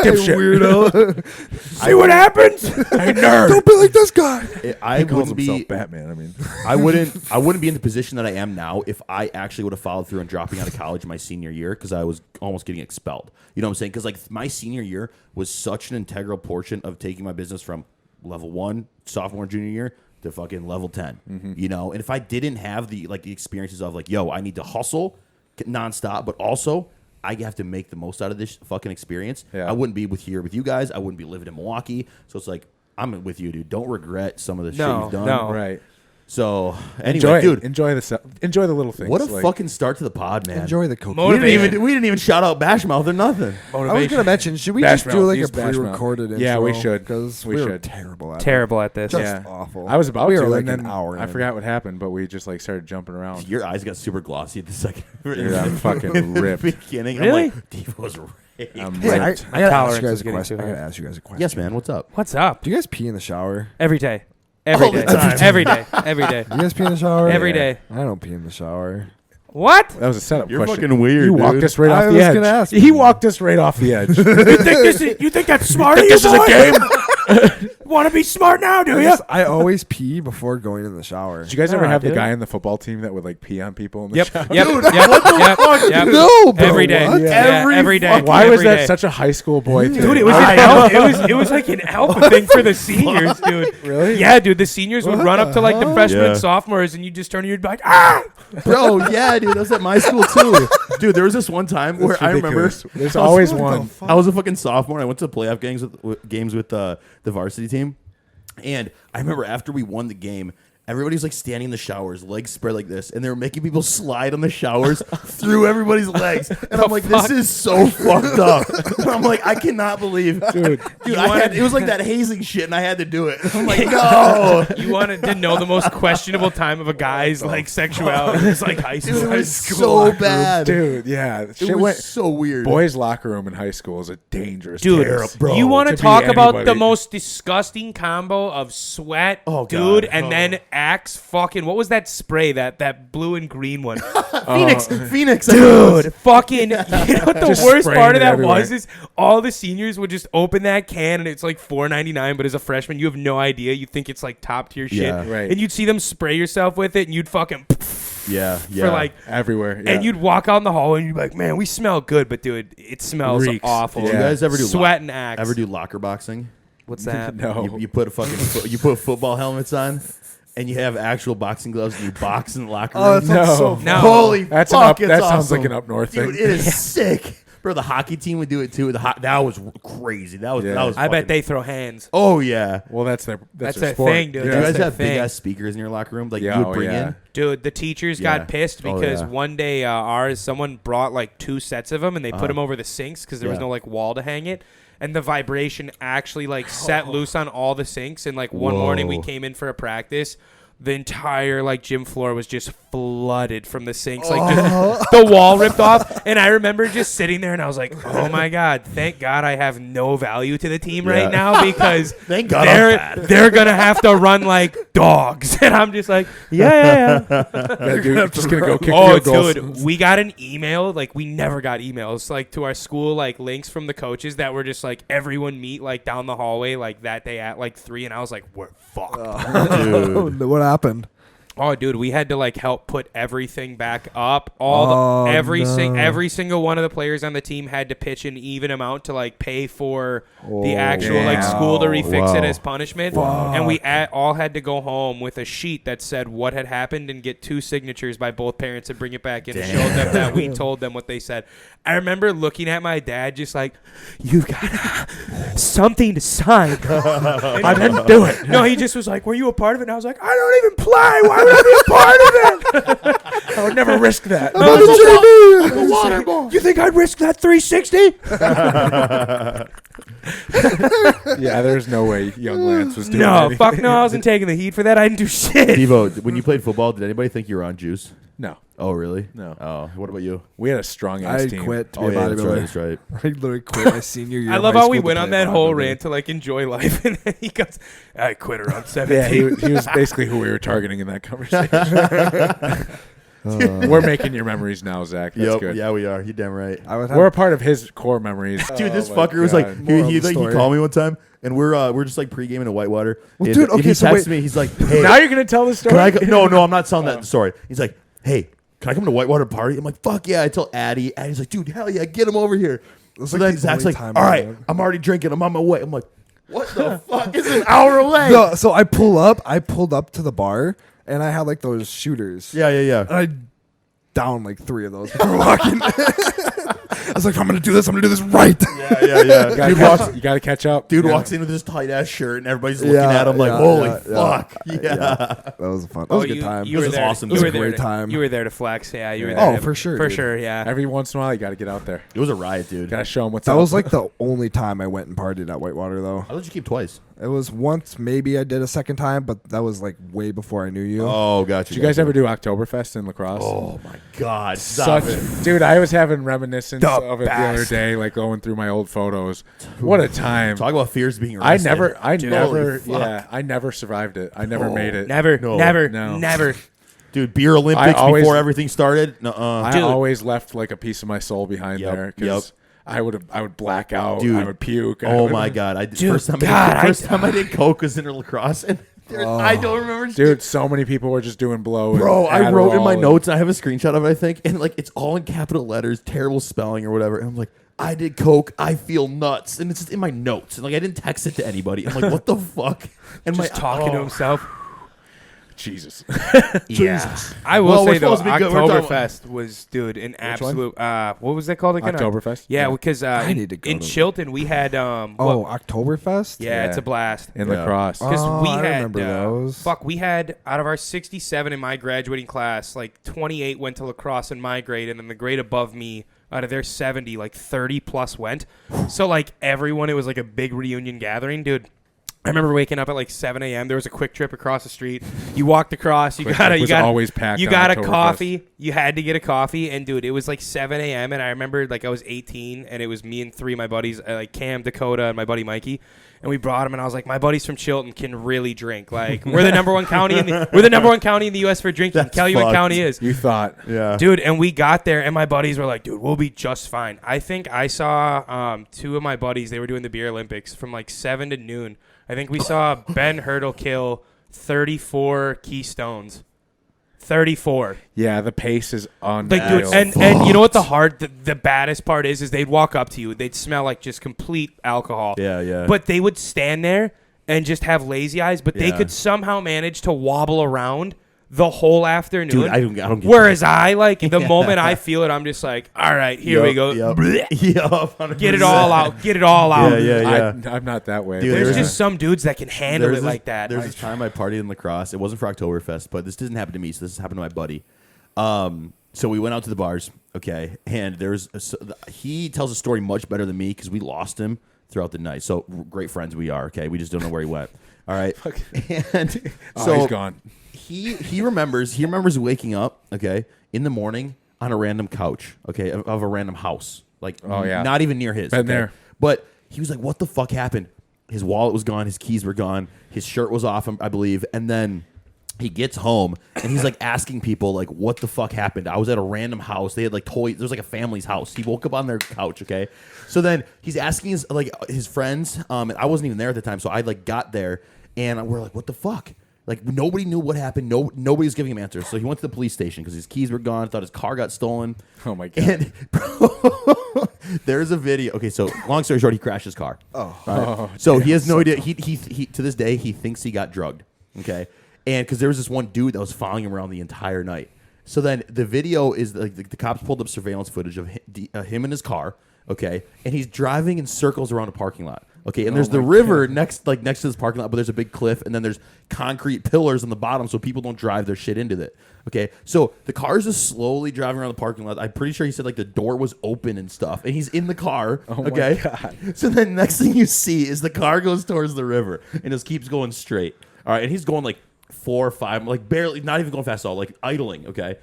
Weirdo. See what happens? Hey, nerd. Don't be like this guy. I He calls wouldn't himself be. Batman. I mean, I wouldn't be in the position that I am now if I actually would have followed through on dropping out of college my senior year because I was almost getting expelled. You know what I'm saying? Because like my senior year was such an integral portion of taking my business from level 1 sophomore junior year to fucking level 10. You know, and if I didn't have the experiences of like, yo, I need to hustle nonstop, but also I have to make the most out of this fucking experience. Yeah. I wouldn't be here with you guys. I wouldn't be living in Milwaukee. So it's like I'm with you, dude. Don't regret some of the shit No, you've done. no. Right. So anyway, dude, enjoy the little things. what a like, fucking start to the pod, man. Enjoy the cocaine. Motivation. We didn't even shout out Bashmouth or nothing. I was gonna mention, should we just do Bashmouth. like a Use Bashmouth. pre-recorded intro? Yeah, we should. Because We we were should. terrible at it. Terrible at this. Just Yeah. awful. I was about we to, were like and then an hour. I in. forgot what happened, but we just like started jumping around. Your eyes got super glossy at the second. Dude, I'm fucking ripped. Beginning. Really? I'm like, Devo's raped. I'm Hey, I ripped. gotta ask tolerance you guys is a getting question. too I high. gotta ask you guys a question. Yes, man. What's up? What's up? Do you guys pee in the shower? Every day. Every All the day. time. Every day. Every day. Do you guys pee in the shower? Every day. I don't pee in the shower. What? That was a setup You're question. fucking weird, You walked dude. us right I off the was edge. gonna ask He you. walked us right off the edge. You think that's smart? This is a game. Want to be smart now, do you? I always pee before going in the shower. Did you guys ever Nah, have the dude. guy on the football team that would like pee on people in the Yep. shower? Yep. Yep. No, bro. Every day. What? Yeah, every day. Why was Every that day. such a high school boy thing? Dude, it was an it was like an alpha thing for the seniors, dude. Really? Yeah, dude. The seniors would What run up the to like the hell? freshmen Yeah. and sophomores, and you just turn and you'd be like, ah! Bro, yeah, dude. That was at my school too. Dude, there was this one time where That's I remember ridiculous. There's always What the one. fuck? I was a fucking sophomore. And I went to playoff games with the varsity team, and I remember after we won the game, everybody was like standing in the showers, legs spread like this, and they were making people slide on the showers through everybody's legs. And I'm like, this is so fucked up. And I'm like, I cannot believe, dude. It was like that hazing shit, and I had to do it. I'm like, no. You wanted to know the most questionable time of a guy's like sexuality. It's like high school. Dude, it High was school. so bad. Dude, yeah. It Shit was went. so weird. Boys' locker room in high school is a dangerous Dude, place. bro, you want to to be talk about the anybody. most disgusting combo of sweat, Oh, God. dude, and then Axe fucking, what was that spray, that blue and green one? Phoenix, Dude, fucking, you know what the Just worst spraying part of it that everywhere. was is all the seniors would just open that can and it's like $4.99, but as a freshman, you have no idea. You think it's like top tier shit. Yeah. Right. And you'd see them spray yourself with it and you'd fucking Yeah, yeah. for like, Everywhere. Yeah. and you'd walk out in the hallway and you'd be like, man, we smell good, but dude, it smells Reeks. awful. Did you guys ever do Sweat and Axe. ever do locker boxing? What's that? no. You put a fucking you put football helmets on, and you have actual boxing gloves, and you box in the locker room. Oh, that sounds No. so No. Holy That's fuck, an up. it's That sounds like awesome. an up north Dude, thing. it is sick. Bro, the hockey team would do it too. That was crazy. That was Yeah. I bet fucking- they throw hands. Oh yeah. Well, that's their That's their their sport. thing, dude. Do you That's guys their have big thing. ass speakers in your locker room? Like Yeah, you would bring yeah. in? Dude, the teachers Yeah. got pissed Oh, because yeah. one day someone brought like 2 sets of them and they put them over the sinks because there was Yeah. no like wall to hang it. And the vibration actually like set loose on all the sinks. And like one morning we Whoa. came in for a practice. The entire like gym floor was just flooded from the sinks. Like just the wall ripped off. And I remember just sitting there and I was like, oh my God, thank God I have no value to the team Yeah. right now because Thank God I'm bad. they're going to have to run like dogs. And I'm just like, yeah. Yeah, dude, just gonna go kick Oh, field goals. dude, we got an email. Like, we never got emails, like, to our school, like, links from the coaches that were just, like, everyone meet, like, down the hallway, like, that day at, like, 3. And I was like, we're fucked. Dude. What happened? Oh, dude, we had to, like, help put everything back up. Every single one of the players on the team had to pitch an even amount to, like, pay for the actual, like, school to refix it Wow. as punishment. And we all had to go home with a sheet that said what had happened and get 2 signatures by both parents and bring it back and show them that we told them what they said. I remember looking at my dad just like, you've got something to sign. I didn't do it. No, he just was like, were you a part of it? And I was like, I don't even play. Why would I be a part of it? I would never risk that. You think I'd risk that 360? Yeah, there's no way young Lance was doing No, anything. fuck no. I wasn't taking the heat for that. I didn't do shit. Devo, when you played football, did anybody think you were on juice? No, Oh, really? No. Oh, what about you? we had a strong ass I team. quit to be Oh, a yeah, that's right. bodybuilder. That's right. I literally quit my senior year. I of love high how we school to went play on that whole bodybuilding. rant to like enjoy life, and then he goes, "I quit around Yeah, 17." he was basically who we were targeting in that conversation. We're making your memories now, Zach. That's Yep. good. Yeah, we are. You're damn right. I would have We're a part of his core memories. Dude, this Oh my fucker was like, God. Moral he of the story. called me one time, and we're just like pre-gaming in Whitewater. Well, and, dude, and okay, he so texted wait. me. He's like, hey, Now you're gonna tell the story. can I go? No, I'm not telling that story. He's like, hey, can I come to Whitewater party? I'm like, fuck yeah. I tell Addie. Addie's like, dude, hell yeah, get him over here. was So like then the Zach's only like, time all I right, had. I'm already drinking. I'm on my way. I'm like, what the fuck? It's an hour away. No, so I pulled up to the bar, and I had like those shooters. Yeah. And I downed like 3 of those before walking. I was was like, if I'm gonna do this right. Yeah. You gotta catch up. Dude Yeah. walks in with this tight ass shirt, and everybody's looking at him like, "Holy fuck!" Yeah. That was fun. That was a good time. You were was there. awesome. You It was were a there great to- time. You were there to flex. Yeah, you were Yeah. there. Oh, to- for sure, For dude. sure. Yeah. Every once in a while, you gotta get out there. It was a riot, dude. Gotta show them what's That up. was like the only time I went and partied at Whitewater, though. I let you keep twice. It was once, maybe I did a second time, but that was like way before I knew you. Oh, gotcha. Did you guys ever do Oktoberfest in La Crosse? Oh my God! Stop Such, it. dude, I was having reminiscence The of it the other best. day, like going through my old photos. What a time! Talk about fears being I arrested. I never survived it. I never made it. Never. No. Never. No. Never. Dude, beer Olympics always- before everything started. Nuh-uh. I Dude. always left like a piece of my soul behind Yep, there because I would black out. Dude. I would puke. Oh my God! First time I did coke was in lacrosse, and I don't remember. Dude, so many people were just doing blow. Bro, and I wrote in my Adderall notes. I have a screenshot of it, I think, and like it's all in capital letters, terrible spelling or whatever. And I'm like, I did coke. I feel nuts, and it's just in my notes. And like I didn't text it to anybody. I'm like, what the fuck? And Just talking to himself. Jesus. Jesus. I will Well, we're say though, supposed to be good. We're talking- Oktoberfest was, dude, an absolute. What was that called again? Oktoberfest? Yeah, Yeah. because I need to go in to- Chilton we had Oktoberfest? yeah, it's a blast. In Yeah. La Crosse. Because Oh, we I had remember those. we had out of our 67 in my graduating class, like 28 went to lacrosse in my grade, and then the grade above me, out of their 70, like 30 plus went. So like everyone, it was like a big reunion gathering, dude. I remember waking up at like 7 a.m. There was a quick trip across the street. You walked across. You Quick got Trip was always packed You on got a Oktoberfest. coffee. You had to get a coffee, and dude, it was like 7 a.m. And I remember like I was 18, and it was me and three of my buddies, like Cam, Dakota, and my buddy Mikey. And we brought him, and I was like, my buddies from Chilton can really drink. Like we're the number one county in the U.S. for drinking. That's Calumet fucked. County is. You thought. Yeah. Dude, and we got there, and my buddies were like, dude, we'll be just fine. I think I saw two of my buddies. They were doing the Beer Olympics from like 7 to noon. I think we saw Ben Hurdle kill 34 Keystones. 34. Yeah, the pace is on. Like, dude, and you know what the baddest part is they'd walk up to you. They'd smell like just complete alcohol. Yeah. But they would stand there and just have lazy eyes, but they Yeah. could somehow manage to wobble around the whole afternoon. Dude, I don't get Whereas I, like, the moment I feel it, I'm just like, all right, here we go. Yep. Blech. Yep, 100%. Get it all out. Get it all out. Yeah. I'm not that way. Dude, There's There's just some dudes that can handle it like that. There's this time I partied in lacrosse. It wasn't for Oktoberfest, but this didn't happen to me. So this happened to my buddy. So we went out to the bars, okay, and he tells a story much better than me because we lost him throughout the night. So great friends we are, okay. We just don't know where he went. All right, and so he's gone. He remembers waking up, okay, in the morning on a random couch, okay, of a random house, like not even near his. Been okay? there. But he was like, "What the fuck happened?" His wallet was gone, his keys were gone, his shirt was off, I believe, and then he gets home and he's like asking people like, "What the fuck happened?" I was at a random house. They had like toys. There's like a family's house. He woke up on their couch. Okay, so then he's asking his friends. And I wasn't even there at the time, so I like got there and we're like, "What the fuck?" Like nobody knew what happened. Nobody was giving him answers. So he went to the police station because his keys were gone. Thought his car got stolen. Oh my God. And bro, there's a video. Okay, so long story short, he crashed his car. So he has no idea. He to this day he thinks he got drugged. Okay, and because there was this one dude that was following him around the entire night. So then the video is like the cops pulled up surveillance footage of him in his car. Okay, and he's driving in circles around a parking lot. Okay, and there's the river next to this parking lot, but there's a big cliff, and then there's concrete pillars on the bottom so people don't drive their shit into it. Okay, so the car is just slowly driving around the parking lot. I'm pretty sure he said like the door was open and stuff, and he's in the car. Oh my okay, God. so then next thing you see is the car goes towards the river and just keeps going straight. All right, and he's going like 4 or 5, like barely, not even going fast at all, like idling. Okay.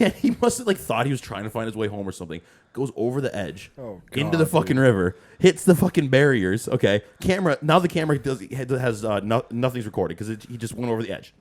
And he must have like thought he was trying to find his way home or something. Goes over the edge into the fucking river, hits the fucking barriers. Okay, camera. Now the camera has nothing's recorded because he just went over the edge.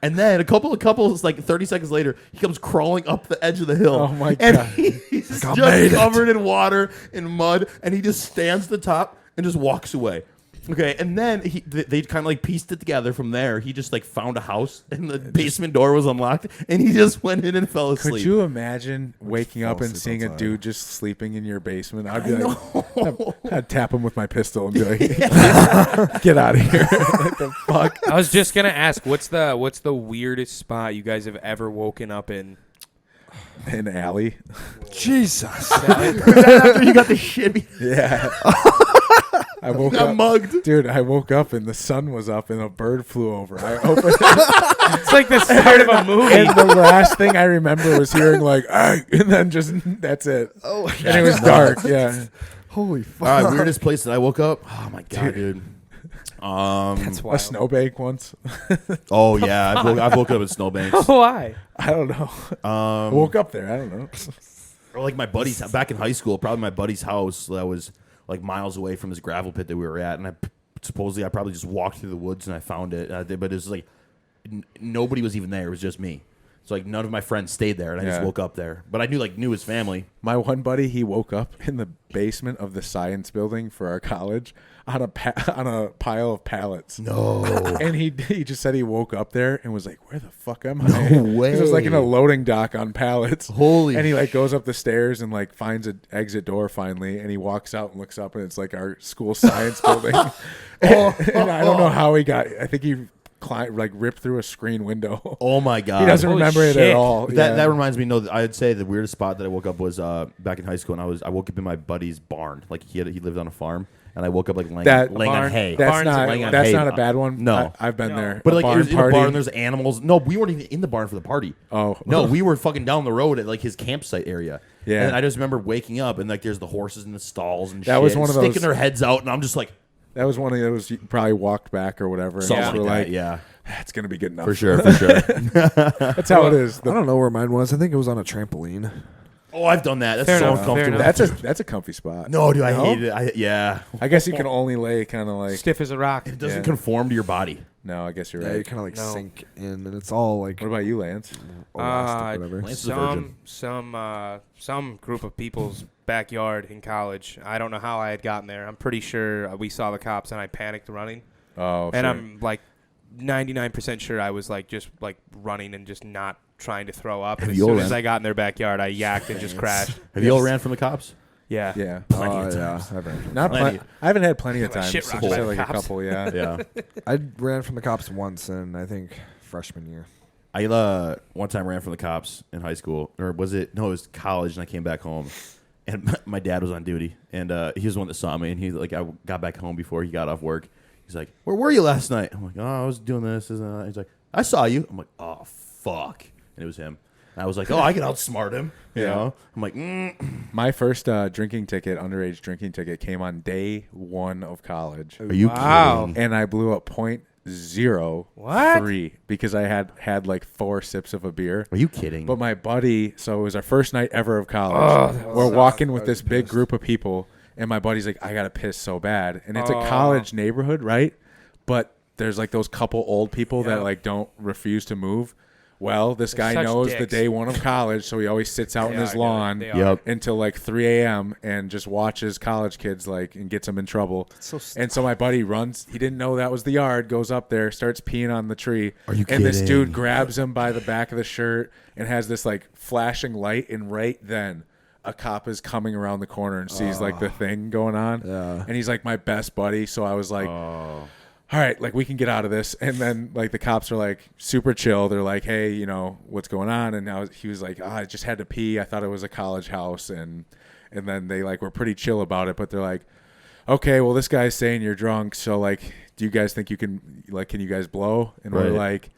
And then a couple like 30 seconds later, he comes crawling up the edge of the hill. Oh my and God. he's just covered in water and mud, and he just stands at the top and just walks away. Okay, and then they kind of like pieced it together from there. He just like found a house and the basement door was unlocked and he just went in and fell asleep. Could you imagine waking up and asleep seeing a outside. dude just sleeping in your basement? I'd I be know. I'd tap him with my pistol and be like, "Get out of here!" What the fuck? I was just gonna ask, what's the weirdest spot you guys have ever woken up in? an alley. Jesus. After you got the shit. Yeah. I woke Got up, mugged. dude. I woke up and the sun was up and a bird flew over. I opened, It's like the start of a movie. and the last thing I remember was hearing like, "Ay," and then just that's it. Oh, And it was dark. Yeah. holy fuck. All right, weirdest place that I woke up. Oh my god, dude. That's A wild. snowbank once. Oh yeah, I've woken up in snowbanks. Why? I don't know. I woke up there. I don't know. Or like my buddy's back in high school, probably my buddy's house that was like miles away from this gravel pit that we were at, and I probably just walked through the woods and I found it. But it was like nobody was even there. It was just me. So like none of my friends stayed there, and I just Yeah. woke up there. But I knew his family. My one buddy, he woke up in the basement of the science building for our college on a pile of pallets. No. And he just said he woke up there and was like, "Where the fuck am I?" No way. It was like in a loading dock on pallets. Holy And he like goes up the stairs and like finds an exit door finally, and he walks out and looks up, and it's like our school science building. And I don't know how he got. I think he ripped through a screen window. Oh my god. He doesn't Holy remember it shit. at all. That reminds me. No, I'd say the weirdest spot that I woke up was back in high school, and I woke up in my buddy's barn. Like he lived on a farm, and I woke up like laying on barn- hay. Barns are That's hay. not a bad one. No. I've been No. there. But A like it was in a party. barn. There's animals. No, we weren't even in the barn for the party. Oh No, we were fucking down the road at like his campsite area. Yeah. And I just remember waking up and like there's the horses in the stalls and That shit, was one of sticking those- their heads out, and I'm just like That was one of those you probably walked back or whatever. And something just like were that. Yeah, It's gonna be good enough. for sure. That's how it is. I don't know where mine was. I think it was on a trampoline. Oh, I've done that. That's Fair so enough, fair uncomfortable. enough. That's a comfy spot. No, dude, I No? hate it. Yeah, I guess you can only lay kind of like. Stiff as a rock. it doesn't Yeah. conform to your body. No, I guess you're Yeah, right. you kind of like No. sink in, and it's all like What about you, Lance? elastic, whatever. Lance is a virgin. Some group of people's backyard in college. I don't know how I had gotten there. I'm pretty sure we saw the cops and I panicked running. Oh, And sure. I'm like 99% sure I was like just like running and just not trying to throw up. And as you all soon ran? as I got in their backyard, I yacked and just crashed. Have you all ran from the cops? Yeah. Yeah. Plenty Oh of yeah, times. I've ran. Not Plenty. I haven't had plenty of Got my times. shit Just rocked by the like a cops. couple, yeah. Yeah. I ran from the cops once, in I think freshman year. I one time ran from the cops in high school, or was it? No, it was college, and I came back home, and my dad was on duty, and he was the one that saw me, and I got back home before he got off work. He's like, "Where were you last night?" I'm like, "Oh, I was doing this." He's like, "I saw you." I'm like, "Oh fuck," and it was him. And I was like, "Oh, I can outsmart him." You Yeah. know? I'm like, My first underage drinking ticket, came on day one of college, "Are you Wow. kidding?" and I blew up .03 What? because I had like 4 sips of a beer. Are you kidding? But my buddy, so it was our first night ever of Oh, college. that We're sucks. walking with I this was big pissed. group of people, and my buddy's like, "I gotta piss so bad," and it's Oh. a college neighborhood, right? But there's like those couple old people Yeah. that like don't refuse to move. Well, this They're guy such knows the dicks. day one of college, so he always sits out They in his are, lawn they are. Yep. until like 3 a.m. and just watches college kids like and gets them in trouble. So And so my buddy runs. He didn't know that was the yard. Goes up there, starts peeing on the tree. Are you And this kidding? dude grabs him by the back of the shirt and has this like flashing light. And right then, a cop is coming around the corner and sees like the thing going on. Yeah. And he's like my best buddy. So I was like, all right, like we can get out of this. And then like the cops are like super chill. They're like, hey, you know, what's going on? And now he was like, I just had to pee. I thought it was a college house. And then they like were pretty chill about it. But they're like, okay, well, this guy's saying you're drunk. So like, do you guys think you can you guys blow? And we're Right. like,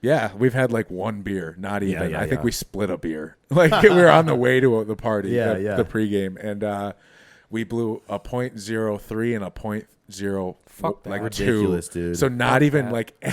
yeah, we've had like one beer, not even. yeah, I think yeah. we split a beer. Like we were on the way to the party, Yeah, the, yeah. the pregame. And we blew a .03 and a .0 Fuck that. like Ridiculous, 2. dude. So not Fuck even that.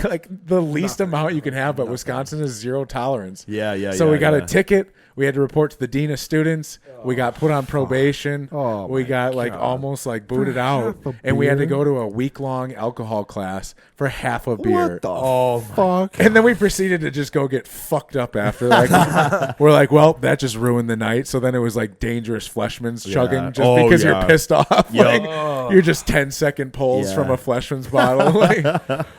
like the least amount you can have, but Wisconsin is 0 tolerance. Yeah. So yeah, we got yeah. a ticket. We had to report to the dean of students. We got put on probation. Oh, we my got like God. almost like booted out, half a and we had to beer? go to a week-long alcohol class for half a beer. What the fuck? And then we proceeded to just go get fucked up after. Like we're like, well, that just ruined the night. So then it was like dangerous Fleshman's chugging just Oh, because yeah. you're pissed off. Yep. Like you're just 10-second pulls Yeah. from a Fleshman's bottle. Like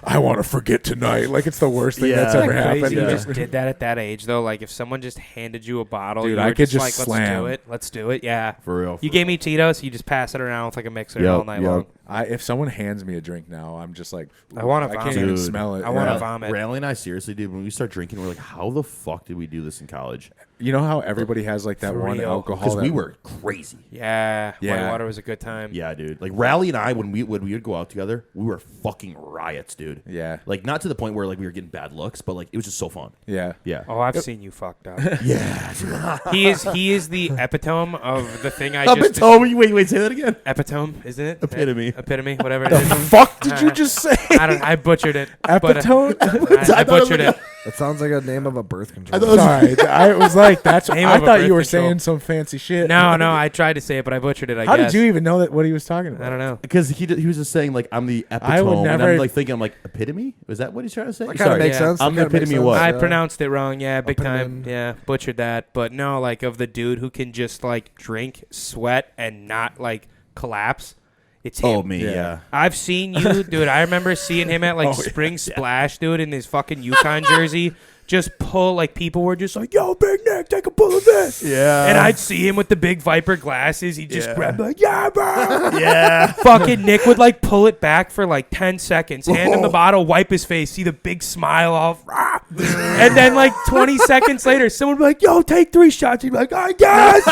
I want to forget tonight. Like it's the worst thing Yeah. that's Isn't ever Isn't that happened. crazy you Yeah. just did that at that age though? Like if someone just handed you a bottle, Dude, you I were could just just like, slam. let's do it. Yeah. For real. You gave me Tito's, you just pass it around with like a mixer all night long. If someone hands me a drink now, I'm just like, I wanna I can't vomit. even Dude, smell it. I wanna Yeah. vomit. Rally and I seriously, dude, when we start drinking, we're like, how the fuck did we do this in college? You know how everybody has like that For one real. alcohol? Because that we were crazy. Yeah. Yeah. White water was a good time. Yeah, dude. Like Rally and I, when we would go out together, we were fucking riots, dude. Yeah. Like not to the point where like we were getting bad looks, but like it was just so fun. Yeah. Yeah. Oh, I've seen you fucked up. Yeah. He is the epitome of the thing I just Epitome. Wait, say that again. epitome, isn't it? Epitome. Epitome, whatever it is. Fuck did you just say? I butchered it. but, Epitome? I thought it was butchered like it. That sounds like a name of a birth control. Sorry, I was like, that's. Name I of a thought birth you were control. saying some fancy shit. No, I tried to say it, but I butchered it. How guess. did you even know that? What he was talking about? I don't know. Because he was just saying like I'm the epitome. I would And never- I'm like thinking I'm like epitome. Was that what he's trying to say? That kind of Sorry. makes Yeah. sense. I'm That the kinda makes epitome of sense, what? I yeah. pronounced it wrong. Yeah, big time. Eponym. Yeah, butchered that. But no, like of the dude who can just like drink, sweat, and not like collapse. It's him. Oh me, yeah. I've seen you, dude. I remember seeing him at like Oh, Spring Splash, dude, in his fucking Yukon jersey. Just pull, like, people were just like, yo, Big Nick, take a pull of this. Yeah. And I'd see him with the big Viper glasses. He'd just Yeah. grab, like, yeah, bro. Yeah. Fucking Nick would, like, pull it back for, like, 10 seconds, hand him the bottle, wipe his face, see the big smile off. Rah. And then, like, 20 seconds later, someone would be like, yo, take 3 shots. He'd be like, I guess.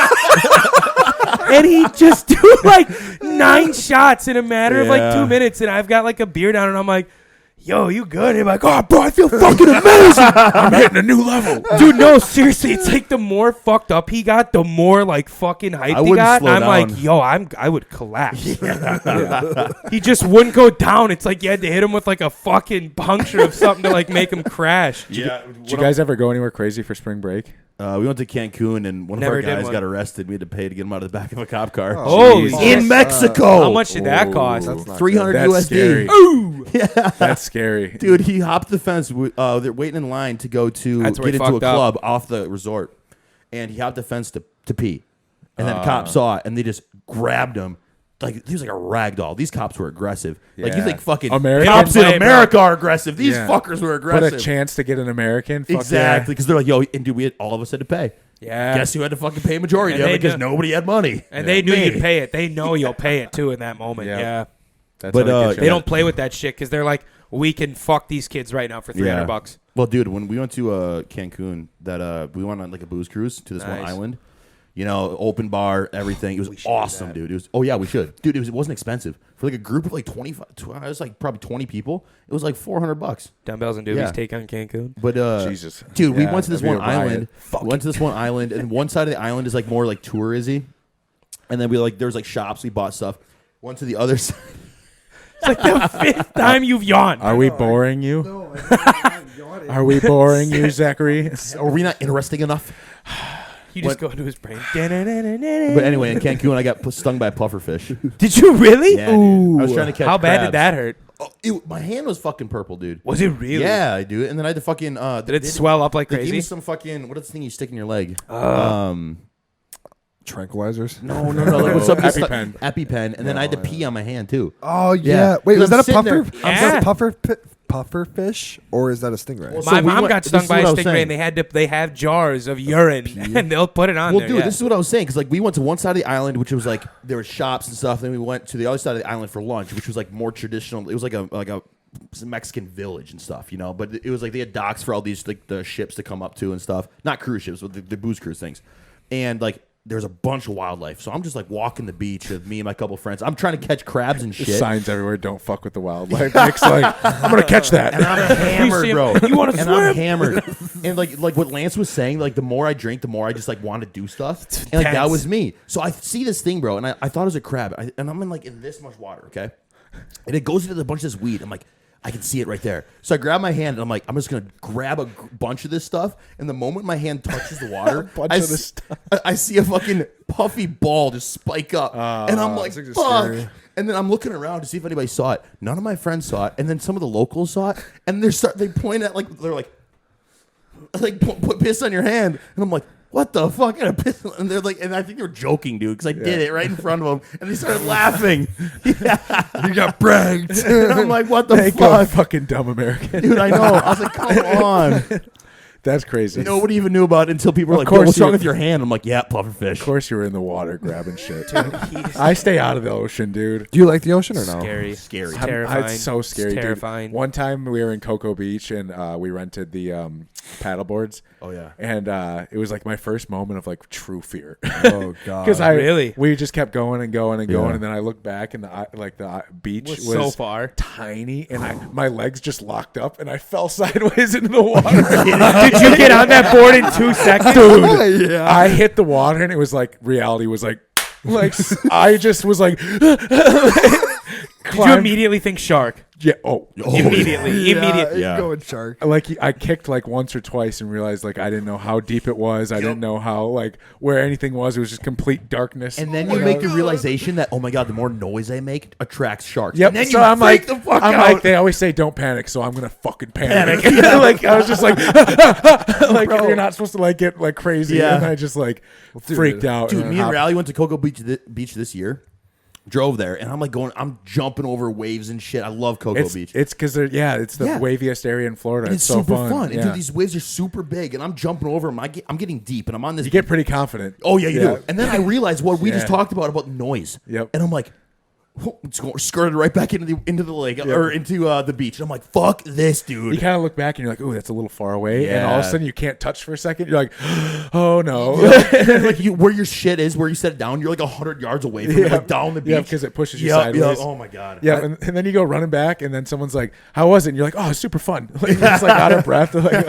And he'd just do, like, 9 shots in a matter of, like, Yeah. 2 minutes. And I've got, like, a beer down, and I'm like, yo, you good? And I'm like, oh, bro, I feel fucking amazing. I'm hitting a new level. Dude, no, seriously, it's like the more fucked up he got, the more like fucking hyped he wouldn't got. slow And I'm down. like, yo, I would collapse. He just wouldn't go down. It's like you had to hit him with like a fucking puncture of something to like make him crash. Yeah. Did you guys ever go anywhere crazy for spring break? We went to Cancun and one Never of our did guys one. got arrested. We had to pay to get him out of the back of a cop car. Holy Jeez. shit. In Mexico. How much did that Ooh. cost? That's not 300 That's USD. scary. Ooh. That's scary. Dude, he hopped the fence. They're waiting in line to go to That's where get he into a fucked up. club off the resort, and he hopped the fence to pee, and then cops saw it and they just grabbed him. Like he was like a rag doll. These cops were aggressive. Like you Yeah. think fucking American cops in play, America are aggressive. These Yeah. fuckers were But aggressive. a chance to get an American? Fuck Exactly, because they're like, yo, and dude, all of us had to pay. Yeah. Guess who had to fucking pay majority And of they it because knew- nobody had money. And they knew Me. you'd pay it. They know you'll pay it too in that moment. Yeah. Yeah. That's But, how get you. They don't play with that shit because they're like, we can fuck these kids right now for $300. Well, dude, when we went to Cancun, we went on like a booze cruise to this one Nice. island. You know, open bar, everything. It was should do awesome, that. dude. It was. Oh yeah, we should, dude. It wasn't expensive for like a group of like 25. It was like probably 20 people. It was like $400. Dumbbells and Doobies Yeah. take on Cancun. But Jesus. dude, we Yeah, went to this that'd one be a riot. island. We went to this one island, and one side of the island is like more like touristy, and then there was like shops. We bought stuff. Went to the other side. It's like the 5th time you've yawned. Are we boring you? No, I'm not yawning. Are we boring you, Zachary? Are we not interesting enough? You just go into his brain. But anyway, in Cancun, I got stung by a pufferfish. Did you really? Yeah, dude. I was trying to catch. How bad crabs. did that hurt? Oh, my hand was fucking purple, dude. Was it really? Yeah, I do. And then I had to fucking. Did it swell up like They gave me crazy? some fucking. What is the thing you stick in your leg? Tranquilizers. No. Like, what's up? EpiPen. EpiPen. And then I had to pee on my hand too. Oh yeah. Yeah. Wait, was I'm that a sitting puffer? there- Is Yeah. that a puffer fish or is that a stingray? Well, My So we mom went- got this stung is by a what I was stingray, saying. and they have jars of urine, and they'll put it on Well, there. dude, yeah. this is what I was saying because like we went to one side of the island, which was like there were shops and stuff. Then we went to the other side of the island for lunch, which was like more traditional. It was like a Mexican village and stuff, you know. But it was like they had docks for all these like the ships to come up to and stuff. Not cruise ships, but the booze cruise things. And like there's a bunch of wildlife, so I'm just like walking the beach with me and my couple friends. I'm trying to catch crabs and There's shit. signs everywhere. Don't fuck with the wildlife. Nick's like, I'm gonna catch that. And I'm hammered, see him, bro. "You wanna And swim?" I'm hammered. And like what Lance was saying, like the more I drink, the more I just like want to do stuff. And like that intense. was me. So I see this thing, bro, and I thought it was a crab. And I'm in this much water, okay? And it goes into a bunch of this weed. I'm like, I can see it right there. So I grab my hand and I'm like, I'm just gonna grab a bunch of this stuff. And the moment my hand touches the water, bunch I of s- this stuff. I see a fucking puffy ball just spike up, and I'm like, that's fuck. scary. And then I'm looking around to see if anybody saw it. None of my friends saw it, and then some of the locals saw it, and they point at they're like put piss on your hand, and I'm like, what the fuck? And, and they're like, and I think they were joking, dude, because I did it right in front of them, and they started laughing. Yeah, You got bragged. and I'm like, what the Thank fuck, fucking dumb American. dude? I know. I was like, come on. That's crazy. Nobody even knew about it until people were Of like, "Yo, what's course wrong you- with your hand?" I'm like, "Yeah, pufferfish." Of course, you were in the water grabbing shit. I stay out of the ocean, dude. Do you like the ocean or no? Scary. Scary. It's terrifying. It's so scary, It's terrifying. dude. One time we were in Cocoa Beach and we rented the paddle boards. Oh yeah. And it was like my first moment of like true fear. Oh god. Because Really? we just kept going and going and going, Yeah. and then I looked back and the beach Was was so far. tiny, and my legs just locked up, and I fell sideways into the water. Did you get on that board in 2 seconds? Dude, yeah. I hit the water, and it was like reality was like I just was like. Did you immediately think shark? Yeah. Oh. Immediately. Immediately. Yeah. Going shark. Like I kicked like once or twice and realized like I didn't know how deep it was. I didn't know how like where anything was. It was just complete darkness. And then you make the realization that, oh my god, the more noise I make attracts sharks. Yep. And then So you I'm like, freak the fuck I'm out. like, they always say don't panic, so I'm gonna fucking panic. Like I was just like, like you're not supposed to like get like crazy. Yeah. And I just like freaked out. Dude, and me and hopped- Riley went to Cocoa Beach this year. Drove there, and I'm like I'm jumping over waves and shit. I love Cocoa Beach. It's because it's the Yeah. waviest area in Florida. And it's so super fun. fun. Yeah. And dude, these waves are super big, and I'm jumping over them. I'm getting deep, and I'm on this. You get pretty confident. Oh yeah, you do. And then I realized what we just Yeah. talked about noise. Yep. And I'm like, it's going skirted right back into the lake or into the beach. And I'm like, fuck this, dude. You kind of look back and you're like, "Oh, that's a little far away," and all of a Yeah. sudden you can't touch for a second. You're like, "Oh no!" And then, like where your shit is, where you set it down, you're like 100 yards away from it, like down the beach. Yeah, because it pushes you Yep, sideways. yep. Oh my god. Yeah, and then you go running back, and then someone's like, "How was it?" And you're like, "Oh, it's super fun." Like, you're just like out of breath. Like,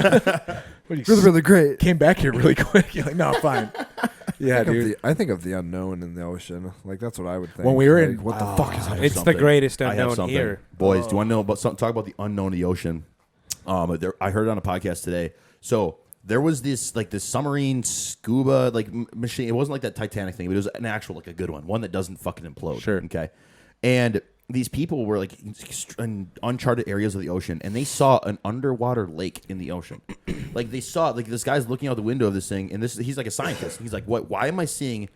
what, you Really, really great. came back here really quick. You're like, "No, I'm fine." Yeah, dude. I think of the unknown in the ocean. Like that's what I would think. When we were Like, in- what the fuck is that? It's something. the greatest I have unknown something. here. Boys, do you want to know about something? Talk about the unknown of the ocean. I heard it on a podcast today. So there was this submarine scuba machine. It wasn't like that Titanic thing, but it was an actual a good one that doesn't fucking implode. Sure. Okay. And these people were in uncharted areas of the ocean, and they saw an underwater lake in the ocean. They saw this guy's looking out the window of this thing, and he's like a scientist. He's like, "What? Why am I seeing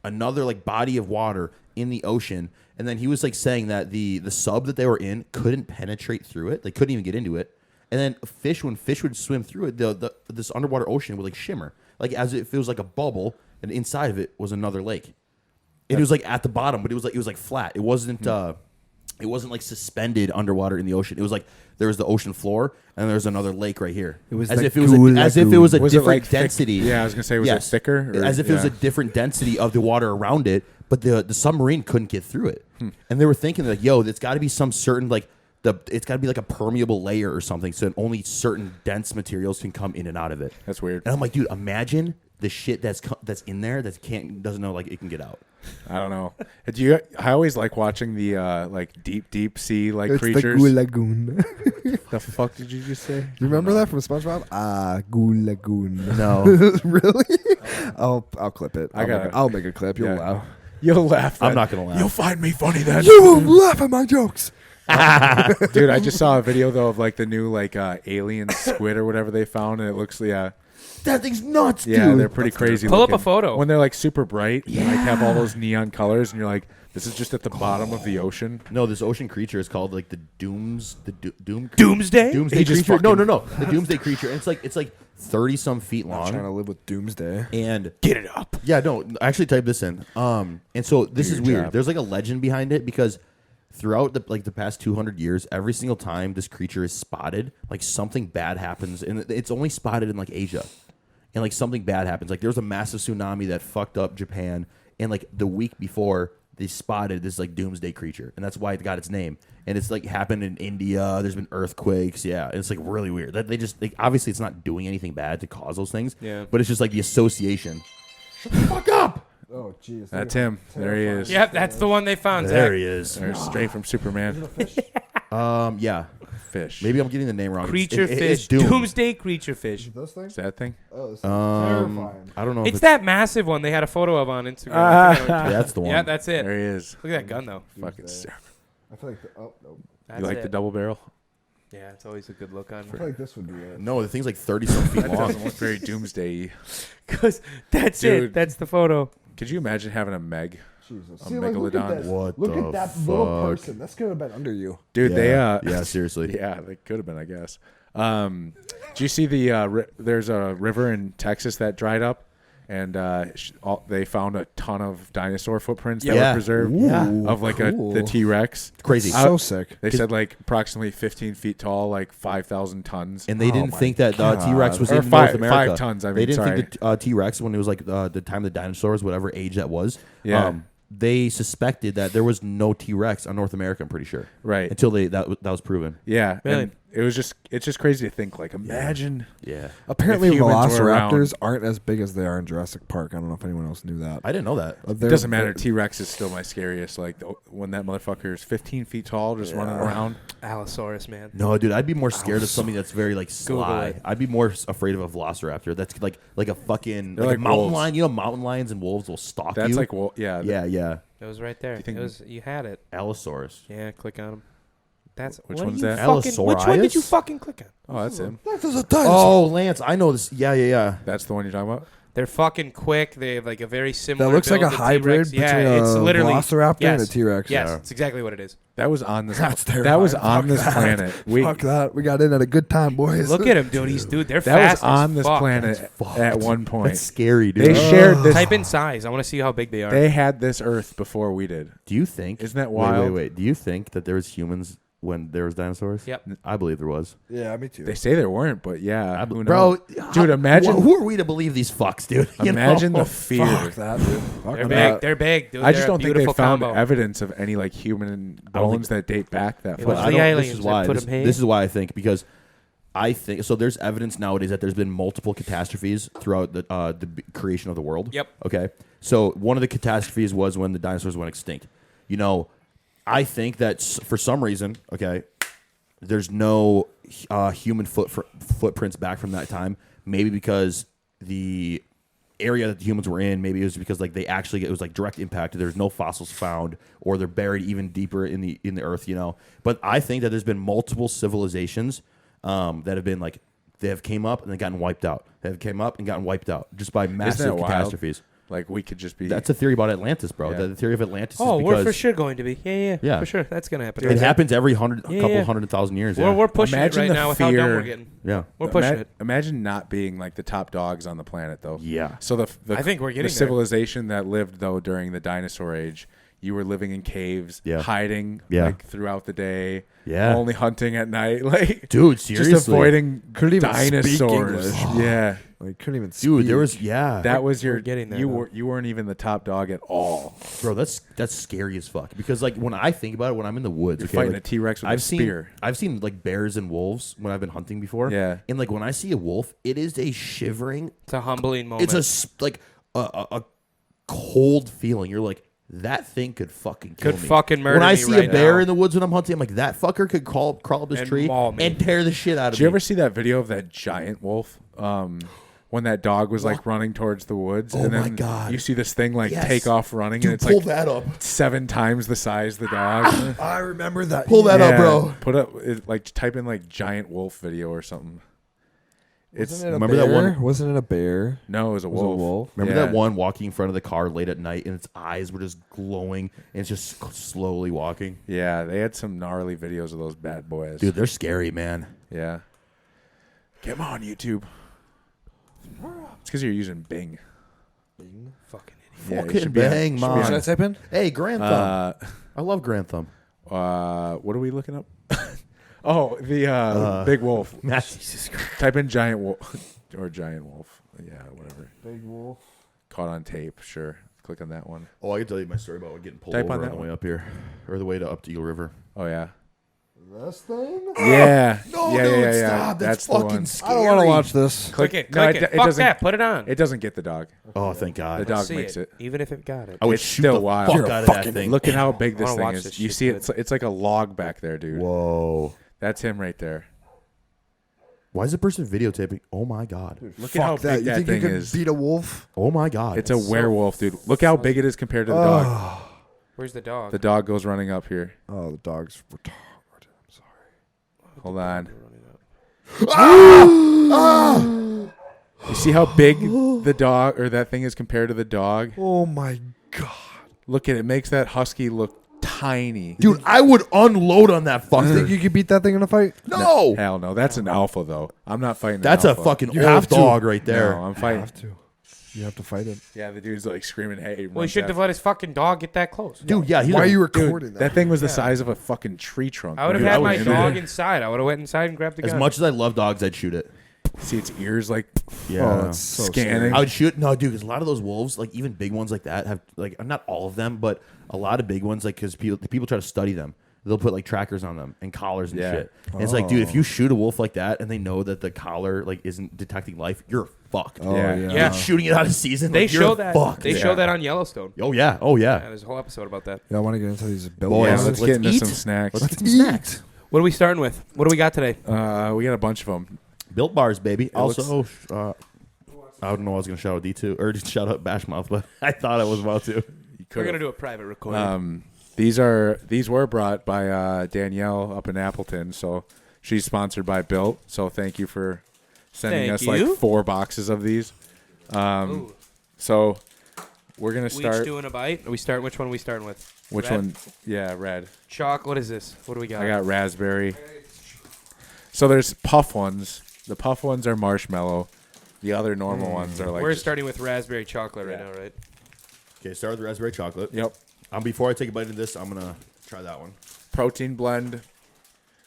another body of water in the ocean?" And then he was saying that the sub that they were in couldn't penetrate through it. They couldn't even get into it. And then when fish would swim through it, this underwater ocean would shimmer, as if it was like a bubble, and inside of it was another lake. And it was at the bottom, but it was flat. It wasn't it wasn't suspended underwater in the ocean. It was there was the ocean floor, and there was another lake right here. It was as the if it was a Was it, different thick? density. Yeah, I was gonna say, was it thicker? Or- As if it was yeah. a different density of the water around it, but the submarine couldn't get through it. And they were thinking yo, it's got to be some certain it's got to be a permeable layer or something, so that only certain dense materials can come in and out of it. That's weird. And I'm like, dude, imagine the shit that's in there that doesn't know it can get out. I don't know. I always like watching the deep sea It's creatures. the Goo Lagoon. The fuck did you just say? Do you remember that from SpongeBob? Goo Lagoon. No. Really? I'll clip it. I'll make a clip. You'll Yeah. laugh. You'll laugh. I'm then. not gonna laugh. You'll find me funny then. You will laugh at my jokes. Dude, I just saw a video though of the new alien squid or whatever they found, and it looks That thing's nuts, yeah, dude. they're pretty crazy. Pull up a looking. photo. When they're super bright, and have all those neon colors, and you're like, this is just at the bottom of the ocean. No, this ocean creature is called the doom Doomsday? doomsday He just creature. No, fucking- the doomsday creature. And it's 30 some feet I'm trying to long. live with Doomsday. And Get it up. yeah, no, actually type this in. And so this is your weird. job. There's a legend behind it because throughout the past 200 years, every single time this creature is spotted, something bad happens, and it's only spotted in Asia. And something bad happens. There was a massive tsunami that fucked up Japan, and the week before they spotted this doomsday creature, and that's why it got its name. And it's happened in India. There's been earthquakes. Yeah, and it's really weird. That they just obviously it's not doing anything bad to cause those things. Yeah. But it's just the association. Shut the fuck up. Oh, jeez. That's him. There he is. Yep, that's the one they found. There Zach. he is. They're straight from Superman. Yeah. Fish. Maybe I'm getting the name wrong. Creature It's fish. Doom. Doomsday creature fish. This thing? Is that thing? Oh, this thing. Terrifying. I don't know. It's if that massive one they had a photo of on Instagram. Yeah, that's the one. Yeah, that's it. There he is. Look at that gun though. Fucking Doomsday. sick. I feel like. Oh, no. That's You like it. the double barrel? Yeah, it's always a good look on. I feel like this would be it. No, the thing's 30 some feet That long. doesn't look very doomsday. Because that's Dude. it. That's the photo. Could you imagine having a Meg? Jesus. A See, look at megalodon. this. What Look the at that little fuck? person. That's gonna have been under you. Dude, yeah. they Yeah, seriously. yeah, they could have been, I guess. Do you see there's a river in Texas that dried up, and they found a ton of dinosaur footprints that were preserved of like the T-Rex. Crazy. So sick. They said like approximately 15 feet tall, like 5,000 tons. And they didn't think that T-Rex was Or in five- North America. 5 tons, I mean, they didn't sorry. think the T-Rex, when it was like the time of the dinosaurs, whatever age that was, Yeah. they suspected that there was no T-Rex on North America, I'm pretty sure. Right. Until that was proven. Yeah. Really? And it's just crazy to think, like, imagine. Yeah. Apparently, If humans were velociraptors aren't as big as they are in Jurassic Park. I don't know if anyone else knew that. I didn't know that. It doesn't matter. T-Rex is still my scariest. Like when that motherfucker is 15 feet tall, just running around. Allosaurus, man. No, dude, I'd be more scared of something that's very like sly. it. I'd be more afraid of a velociraptor. That's like a fucking They're like a like mountain wolves. lion. You know, mountain lions and wolves will stalk That's you. like, well, yeah. yeah. It was right there. think- You had it. Allosaurus. Yeah, click on him. That's Which what one's are you that? fucking- Which one did you Allosaurus? fucking click on? Oh, that's him. Oh, Lance, I know this. Yeah. That's the one you're talking about. They're fucking quick. They have like a very similar. That looks like build a to hybrid T-Rex. between Yeah, it's a literally velociraptor yes, and a T-Rex. Yes, Yeah. it's exactly what it is. That was on this. That's that was terrifying. on this Fuck that. planet. Fuck that. We got in at a good time, boys. Look at him, dude. They're That was fast. on as this fuck. planet at one point. That's scary, dude. They shared this. Type in size. I want to see how big they are. They had this Earth before we did. Do you think? Isn't that wild? Wait. Do you think that there was humans when there was dinosaurs? Yep. I believe there was. Yeah, me too. They say there weren't, but yeah, who Bro, knows? Dude, imagine who are we to believe these fucks, dude? You imagine know? the fear. Fuck that, dude. Fuck They're that. big. They're big, dude. I just They're a don't think they beautiful found combo. evidence of any like human bones that date back that It far. was I the don't- aliens This is that why. put This, them here. this is why I think, because I think so. There's evidence nowadays that there's been multiple catastrophes throughout the creation of the world. Yep. Okay. So one of the catastrophes was when the dinosaurs went extinct. You know, I think that for some reason, okay, there's no human footprints back from that time. Maybe because the area that the humans were in, maybe it was because like it was like direct impact. There's no fossils found, or they're buried even deeper in the earth. You know. But I think that there's been multiple civilizations that have been like they have came up and then gotten wiped out. They have came up and gotten wiped out just by massive wild? catastrophes. Like we could just be. That's a theory about Atlantis, bro. Yeah. The theory of Atlantis Oh, is we're because for sure going to be. Yeah. For sure. That's going to happen. it happens every couple Yeah. 100,000 years. We're pushing Imagine it the right now with how dumb fear. we're getting. Yeah. We're pushing it. Imagine not being like the top dogs on the planet, though. Yeah. So I think we're getting the there. civilization that lived though during the dinosaur age. You were living in caves, Yeah. hiding Yeah. like throughout the day, Yeah. only hunting at night, like Dude, seriously. just avoiding Couldn't even speak dinosaurs. English. Yeah, Like, couldn't even speak. Dude, there was that was your. we're getting there, You though. you weren't even the top dog at all. bro. That's scary as fuck. Because like when I think about it, when I'm in the woods, You're okay, fighting like, a T-Rex with I've a seen spear. I've seen like bears and wolves when I've been hunting before. Yeah. And like when I see a wolf, it is a shivering. It's a humbling moment. It's like a cold feeling. You're like, that thing could fucking kill Could me. fucking murder When I me see right a bear now. in the woods when I'm hunting, I'm like, that fucker could crawl up this And tree maul me. and tear the shit out of Did me. you ever see that video of that giant wolf? When that dog was like running towards the woods, Oh and then my God. you see this thing like Yes. take off running, Dude, and it's pull like that up. 7 times the size of the dog. I remember that. Pull that up, Yeah. bro. Put up like type in like giant wolf video or something. It's Wasn't it a remember that bear? one- Wasn't it a bear? no, it was a It was a wolf. wolf? Remember Yeah. that one walking in front of the car late at night and its eyes were just glowing and it's just slowly walking? Yeah, they had some gnarly videos of those bad boys. Dude, they're scary, man. Yeah. Get 'em on YouTube. It's because you're using Bing. fucking idiot. Yeah, you Fucking should be on- bang, should be man. on- Should I type in? Hey, Grand Thumb. I love Grand Thumb. What are we looking up? Oh, the big wolf. Jesus Christ. Type in giant wolf or giant wolf. Yeah, whatever. Big wolf. Caught on tape. Sure. Click on that one. Oh, I can tell you my story about getting pulled Type over on on that the one. way up here. Or the way to up to Eagle River. Oh yeah. This thing? Yeah. No, yeah, dude, yeah, yeah. stop. That's the fucking one. scary. I don't want to watch this. Click it. No, Click it. Fuck doesn't- that. Put it on. It doesn't get the dog. Oh, thank God. The dog See makes it. Even if it got it. I would It's shoot still the wild. fuck You're out of that thing. Look at how big this wanna thing watch is. this You shit see, good. it's like a log back there, dude. Whoa. That's him right there. Why is the person videotaping? Oh, my God. Look at how Fuck that. big You that think you thing could is. beat a wolf? Oh, my God. It's a werewolf, dude. Look how big it is compared to the dog. Where's the dog? The dog goes running up here. Oh, the dog's retarded. I'm sorry. Hold on. You see how big the dog or that thing is compared to the dog? Oh my god. Look at it. Makes that husky look tiny. Dude, I would unload on that You think fucker. you could beat that thing in a fight? No. Hell no. That's an alpha, though. I'm not fighting That's an a alpha. fucking You old have to. dog right there. No, I'm You fighting. have to. You have to fight it. Yeah, the dude's like screaming, hey. Well, he shouldn't have let his fucking dog get that close. Dude, yeah. He's Why a- are you Dude, recording that that? thing was the size of a fucking tree trunk. I would have Dude, had I my would- dog inside. I would have went inside and grabbed the As gun. much as I love dogs, I'd shoot it. See its ears like Oh, that's so Scanning. scary. I would shoot. No, dude, because a lot of those wolves, like even big ones like that, have like not all of them, but a lot of big ones, like because people try to study them. They'll put like trackers on them and collars and Yeah. shit. And it's like, dude, if you shoot a wolf like that and they know that the collar like isn't detecting life, you're fucked. Oh, Yeah. yeah. Yeah. Dude, shooting it out of season, They like, you're show that. fucked. They show that on Yellowstone. Oh yeah, oh Yeah, yeah. there's a whole episode about that. Yeah, I want to get into these Boys, Yeah, billboards. let's let's get into eat. some snacks. Let's get some snacks. What are we starting with? What do we got today? We got a bunch of them. Built bars, baby. looks- Also, I don't know. I was gonna shout out D2 or just shout out Bashmouth, but I thought I was about to. We're gonna do a private recording. These were brought by Danielle up in Appleton, so she's sponsored by Built. So thank you for sending Thank us you. like 4 boxes of these. Ooh. So we're gonna We each start. doing a bite. Are we start? Which one are we starting with? Which Red? one? Yeah, red. Chalk. What is this? What do we got? I got raspberry. So there's puff ones. The puff ones are marshmallow. The other normal ones are like. We're just- starting with raspberry chocolate right Yeah. now, right? Okay, start with the raspberry chocolate. Yep. Before I take a bite of this, I'm gonna try that one. Protein blend,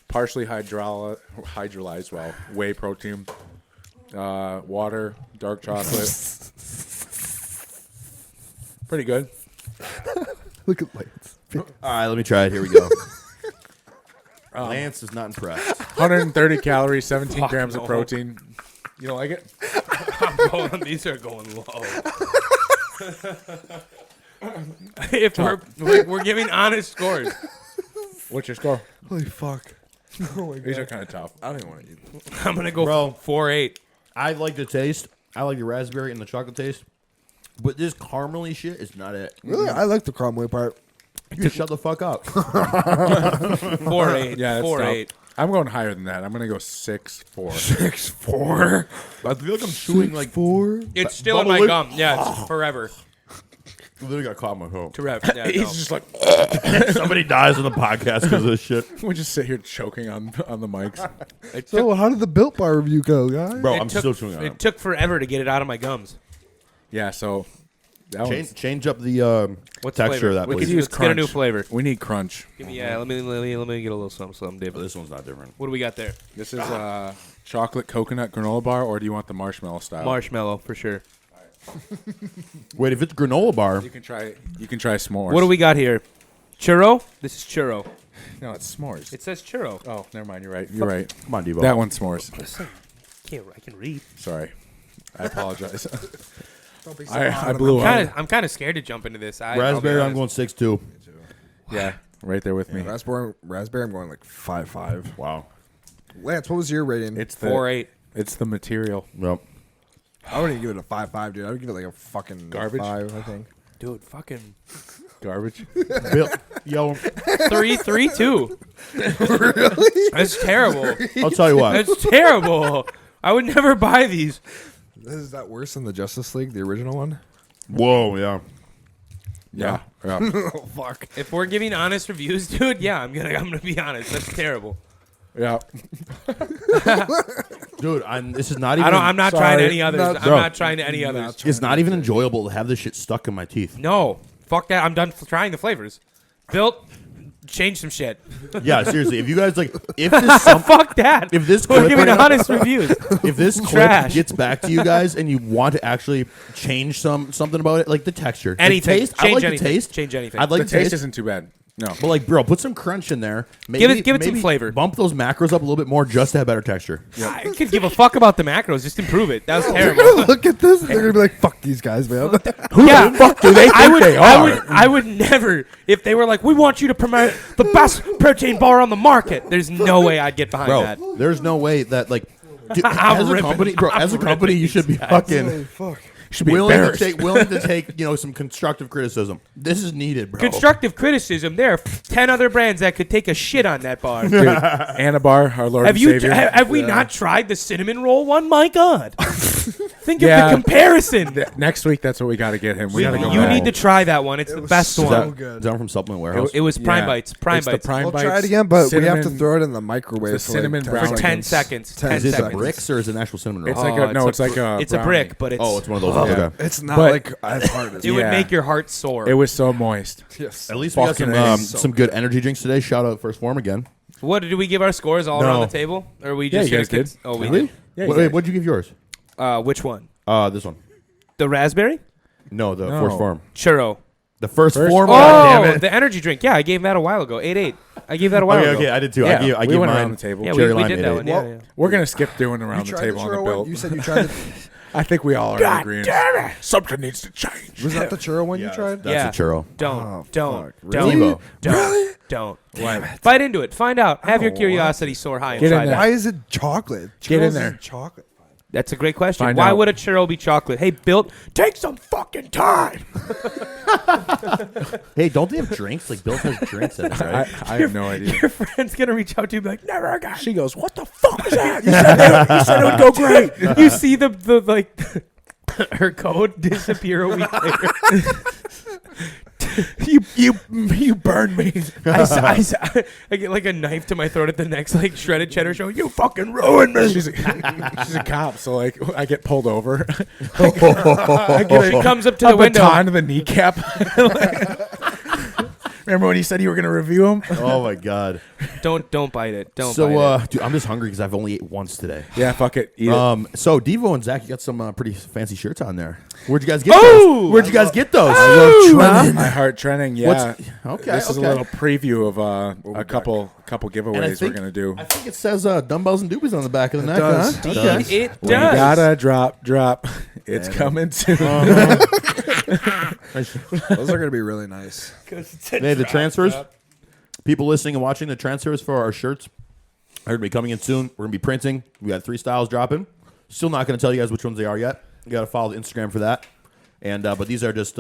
partially hydrolyzed, well, whey protein, water, dark chocolate. Pretty good. Look at lights. All right, let me try it. Here we go. Lance is not impressed. 130 calories, 17 Fuck grams no. of protein. You don't like it? These are going low. If we're giving honest scores, What's your score? Holy fuck. Oh my These god. are kind of tough. I don't even want to eat them. I'm gonna go Bro. 4-8. I like the taste. I like the raspberry and the chocolate taste. But this caramely shit is not it. Really? I like the caramely part. You shut the fuck up. 4-8. Yeah, that's 4-8. tough. I'm going higher than that. I'm going to go 6-4. 6'4". I feel like I'm chewing like 4. It's still in my Bubbly. gum. Yeah, it's forever. literally got caught in my home. Forever. Yeah, He's no. just like, Somebody dies on the podcast because of this shit. we just sit here choking on the mics. It So how did the Built Bar review go, guys? Bro, it I'm took- still chewing on It it. took forever to get it out of my gums. Yeah, so that one's, Change up the What's the texture flavor? of that, we please. could use Let's get a new crunch. flavor. We need crunch. Give me, let me get a little something, David. This one's not different. What do we got there? This is chocolate coconut granola bar, or do you want the marshmallow style? Marshmallow for sure. Wait, if it's granola bar, You can try s'mores. What do we got here? Churro. This is churro. No, it's s'mores. It says churro. Oh, never mind. You're right. You're right. come on, Devo. That one's s'mores. I can read. Sorry. I apologize. I blew up. I'm kind of scared to jump into this. I'll be Raspberry, I'm honest. going 6'2". Yeah, right there with me. Raspberry, I'm going like 5'5". Wow. Lance, what was your rating? It's the 4-8. It's the material. Nope. I wouldn't give it a 5'5", dude. I would give it like a fucking Garbage? 5, I think. Dude, fucking Garbage. Bill, yo, 3-3-2. Really? That's terrible. I'll tell you what. That's terrible. I would never buy these. Is that worse than the Justice League, the original one? Whoa, yeah. Yeah. Yeah. Oh fuck. If we're giving honest reviews, dude, yeah, I'm gonna be honest. That's terrible. Yeah. Dude, this is not even. I'm not Sorry. trying any others. Not- I'm Bro. not trying any others. It's not even enjoyable to have this shit stuck in my teeth. No, fuck that. I'm done trying the flavors. Built, change some shit. Yeah, seriously. If you guys like, if this Fuck that. if this We're clip, giving honest reviews. if this clip Trash. gets back to you guys and you want to actually change something about it, like the texture, Anything. the taste, I Change like anything. the taste. Change anything. I'd like The the taste taste. isn't too bad. No. But like, bro, put some crunch in there. Maybe, Give it some maybe flavor. Bump those macros up a little bit more just to have better texture. I could give a fuck about the macros. Just improve it. That was terrible. Look at this. They're gonna be like, "Fuck these guys, man." Yeah, fuck do they think they are? I would never. If they were like, we want you to promote the best protein bar on the market. There's no way I'd get behind Bro, that. there's no way that like, dude, I'm as a ripping- company, bro, I'm as a company, you should be fucking Holy fuck. Should be willing embarrassed. to take some constructive criticism. This is needed, bro. Constructive criticism. There are 10 other brands that could take a shit on that bar. Anabar, our Lord Have and you? Savior. Have we not tried the cinnamon roll one? My God. Think of the comparison. Next week, that's what we got to get him. We got to go You back. need to try that one. It's the best so one. good. Is that from Supplement Warehouse? It was Prime Yeah. Bites. Prime It's the Bites. Prime We'll Bites, try it again, but we have to cinnamon- throw it in the microwave the for cinnamon like brown For 10 seconds. 10 Is it the seconds. bricks or is it an actual cinnamon roll? It's like a, no, it's like a It's a brownie. brick, but it's. Oh, it's one of those. Yeah. Okay. It's not But- like as hard as It would Yeah. make your heart sore. It was so moist. Yes. At least we got Fucking some good energy drinks today. Shout out First Form again. What did we give our scores all No. around the table, or we Yeah, just you guys gonna did. Oh, we Really? did. Yeah, Wait, what'd you give yours? Which one? This one. The raspberry No, the No. First Form. churro. The First First Form. Form. God Oh, damn it. the energy drink. Yeah, I gave that a while ago. 8-8. I gave that a while Okay, ago. okay, I did too. Yeah, I we gave went mine. around the table. Yeah, Cherry we lime did that 8-8. one. Yeah, Well, yeah. We're gonna skip doing You around the tried table on the churro build. one? You said you tried it. I think we all are in agreement. Something needs to change. Was that the churro one you tried? That's Yeah. a churro. Don't. Oh, Don't. fuck. Don't. Really? Don't. What? Bite into it. Find out. Have your Oh, curiosity soar high Get in inside. there. That. Why is it chocolate? Get in Churros there. is chocolate. That's a great question. Find Why out. would a churro be chocolate? Hey, Built, take some fucking time. Hey, don't they have drinks? Like, Bill has drinks at it, I, right? I have no idea. Your friend's gonna reach out to you and be like, never again. She goes, "What the fuck is that?" You said it would go great. You see the like her code disappear a week later. You burned me. I get like a knife to my throat at the next like shredded cheddar show. You fucking ruined me. She's a cop, so like I get pulled over. She comes up to A the window. baton to the kneecap. Remember when you said you were going to review him? Oh my god. Don't bite it. Don't So, bite it. dude, I'm just hungry because I've only ate once today. Yeah, fuck it. Eat it. So Devo and Zach, you got some pretty fancy shirts on there. Where'd you guys get Oh! those? Where'd you guys get those? I heart trending. Yeah. Okay, This is a okay. little preview of a couple giveaways And I we're think- going to do. I think it says Dumbbells and Doobies on the back of the neck. does. Huh? Indeed, Okay. it We does. gotta drop. It's coming soon. Those are gonna be really nice. Hey, the transfers. People listening and watching, the transfers for our shirts are going to be coming in soon. We're going to be printing. We got 3 styles dropping. Still not going to tell you guys which ones they are yet. You got to follow the Instagram for that. And but these are just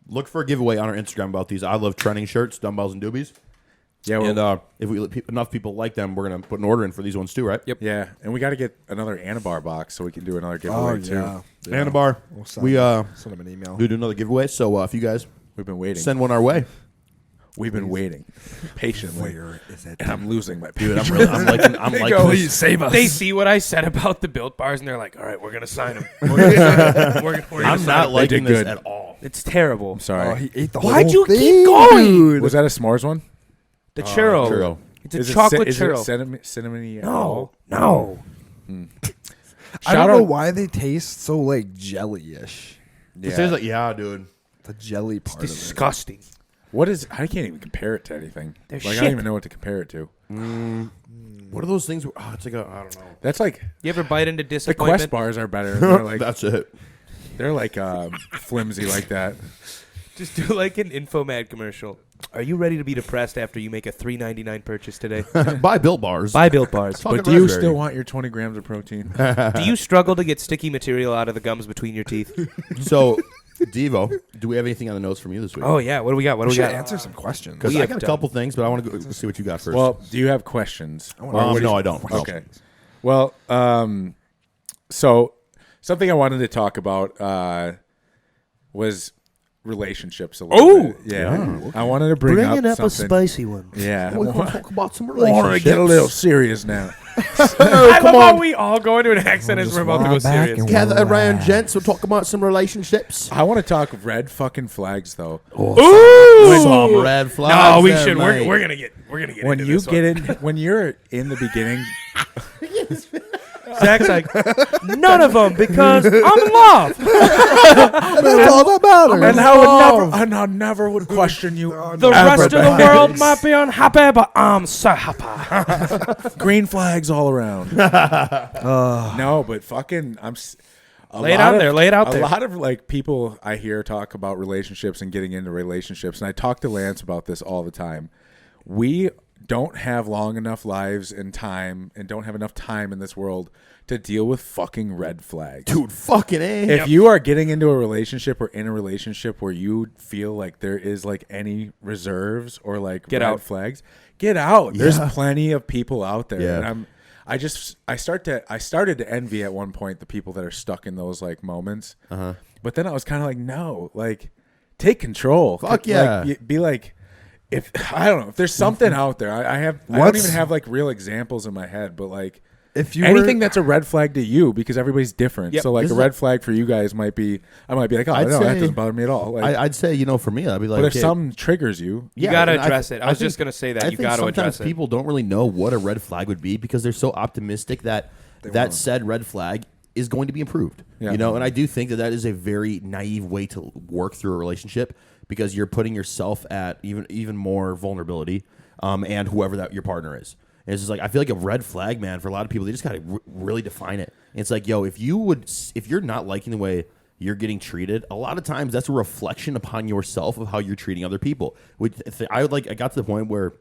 look for a giveaway on our Instagram about these. I love trending shirts, Dumbbells and Doobies. Yeah, And if enough people like them, we're going to put an order in for these ones too, right? Yep. yeah, and we got to get another Anabar box so we can do another giveaway Oh too. yeah. And a bar. We'll send We send them an email. do another giveaway. So if you guys We've been waiting. send one our way, We've been waiting patiently. Where is it? And I'm losing my dude, patience. I'm liking this. save us. They see what I said about the Built bars and they're like, all right, we're gonna sign them. We're gonna sign 'em. We're gonna I'm sign not 'em." liking did this good. at all. It's terrible. I'm sorry. Oh, he ate the Why'd whole you thing, keep going? dude. Was that a s'mores one? The churro. churro. It's a Is chocolate it churro. cinnamony? No, no. I don't know why they taste so like jelly-ish. It says like, yeah, dude. The jelly part of Disgusting. What is? I can't even compare it to anything. They're Like I shit. don't even know what to compare it to. What are those things? Oh, it's like a, I don't know. That's like You ever bite into the disappointment? Quest bars are better. They're like That's it. they're like flimsy like that. Just do like an Infomad commercial. Are you ready to be depressed after you make a $3.99 purchase today? Buy Built Bars. Buy Built bars. Fucking But do you raspberry. still want your 20 grams of protein? Do you struggle to get sticky material out of the gums between your teeth? So, Devo, do we have anything on the notes from you this week? Oh yeah, what do we got? What do We we should got? answer some questions. Because we I have got a done. couple things, but I want to go see what you got first. Well, do you have questions? no, I don't. No. Okay. Well, so something I wanted to talk about was relationships a little Oh! bit. Yeah. I wanted to bring up something. spicy one. Yeah. We want to talk about some I want to relationships. get a little serious now. I love how we all go into an accent as we're about to go lie back serious. and Gather around, gents. We'll talk about some relationships. I want to talk red fucking flags though. Ooh! Some red flags. No, we there, should. mate. We're gonna get When into you this get one. in, when you're in the beginning, Zach's like, none of them because I'm in love. That's all that matters. and I never would question you. The rest of the world might be unhappy, but I'm so happy. Green flags all around. No, but fucking, Lay it out there. Lay it out there. A lot of like people I hear talk about relationships and getting into relationships, and I talk to Lance about this all the time. We don't have long enough lives and time, and don't have enough time in this world to deal with fucking red flags. Dude, fucking A. If you are getting into a relationship or in a relationship where you feel like there is like any reserves or like Get red out. flags, get out. There's Yeah. plenty of people out there. Yeah. And I started to envy at one point the people that are stuck in those like moments. But then I was kind of like, no, like take control. Fuck yeah. Like, be like, if I don't know if there's something out there. I don't even have like real examples in my head, but like If you anything that's a red flag to you, because everybody's different. Yep. So like This a is red flag for you guys might be, I might be like, oh I'd no, that say- doesn't bother me at all. Like, I'd say, you know, for me, I'd be like, but if okay, something triggers you, You gotta and address it. I was think- just gonna say that. I You think gotta sometimes address it. people don't really know what a red flag would be because they're so optimistic that said red flag is going to be improved. Yeah. You know, and I do think that is a very naive way to work through a relationship because you're putting yourself at even more vulnerability, and whoever that your partner is. And it's just like I feel like a red flag, man, for a lot of people, they just gotta really define it. And it's like, yo, if you're not liking the way you're getting treated, a lot of times that's a reflection upon yourself of how you're treating other people. I got to the point where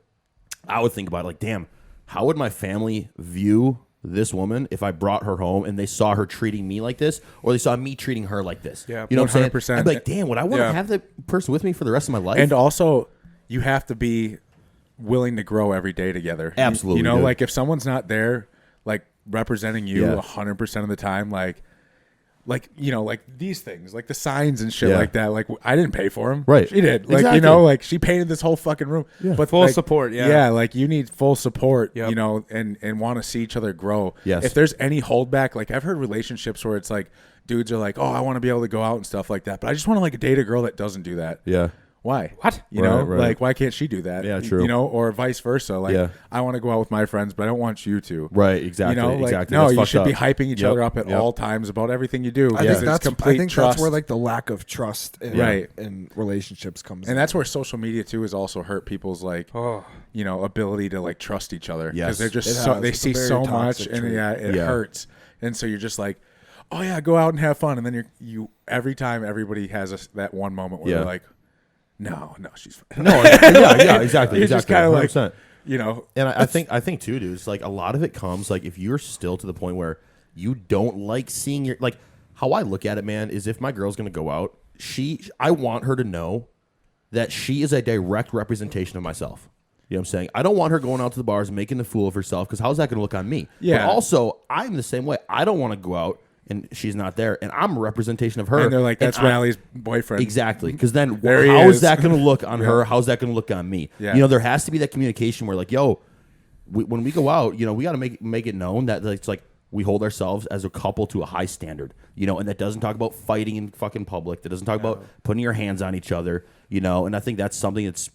I would think about it, like, damn, how would my family view this woman if I brought her home and they saw her treating me like this, or they saw me treating her like this? Yeah, you know what I'm 100%. saying? I'd be like, damn, would I want to have that person with me for the rest of my life? and also you have to be willing to grow every day together. Absolutely, You know, dude. like if someone's not there, like representing you Yeah. 100% of the time, like you know, like these things, like the signs and shit Yeah. like that. Like I didn't pay for them, Right. She did. Like Exactly. you know, like she painted this whole fucking room. Yeah. But Full like, support, yeah. yeah. Like you need full support. Yep. You know, and want to see each other grow. Yes. If there's any holdback, like I've heard relationships where it's like dudes are like, oh, I want to be able to go out and stuff like that, but I just want to like date a girl that doesn't do that. yeah. Why? What? You know, Right. like why can't she do that? Yeah, true. You know, or vice versa. Like Yeah. I want to go out with my friends, but I don't want you to. Right, exactly. You know, like exactly. no, That's you fucked should be up. hyping each Yep, other up at yep. all times about everything you do. I because think it's complete that's trust. where like the lack of trust in, Right. in relationships comes in. And that's where social media too has also hurt people's like Oh. you know ability to like trust each other Yes. they're just It so has. they It's a see very so much toxic and trait. yeah it Yeah. hurts, and so you're just like, oh yeah, go out and have fun, and then you every time everybody has that one moment where Yeah. they're like, no she's fine. No, yeah, exactly. You're just exactly, kind of like 100%. you know. And I think too, dude, it's like a lot of it comes like if you're still to the point where you don't like seeing your like how I look at it, man, is if my girl's gonna go out, I want her to know that she is a direct representation of myself. You know what I'm saying? I don't want her going out to the bars and making the fool of herself because how's that gonna look on me? Yeah. But also, I'm the same way. I don't want to go out and she's not there, and I'm a representation of her. And they're like, that's and I- Riley's boyfriend. Exactly, because then There he how is is. that going to look on her? How's that going to look on me? Yeah. You know, there has to be that communication where, like, yo, when we go out, you know, we got to make it known that it's like we hold ourselves as a couple to a high standard, you know, and that doesn't talk about fighting in fucking public. That doesn't talk about putting your hands on each other, you know. And I think that's something that's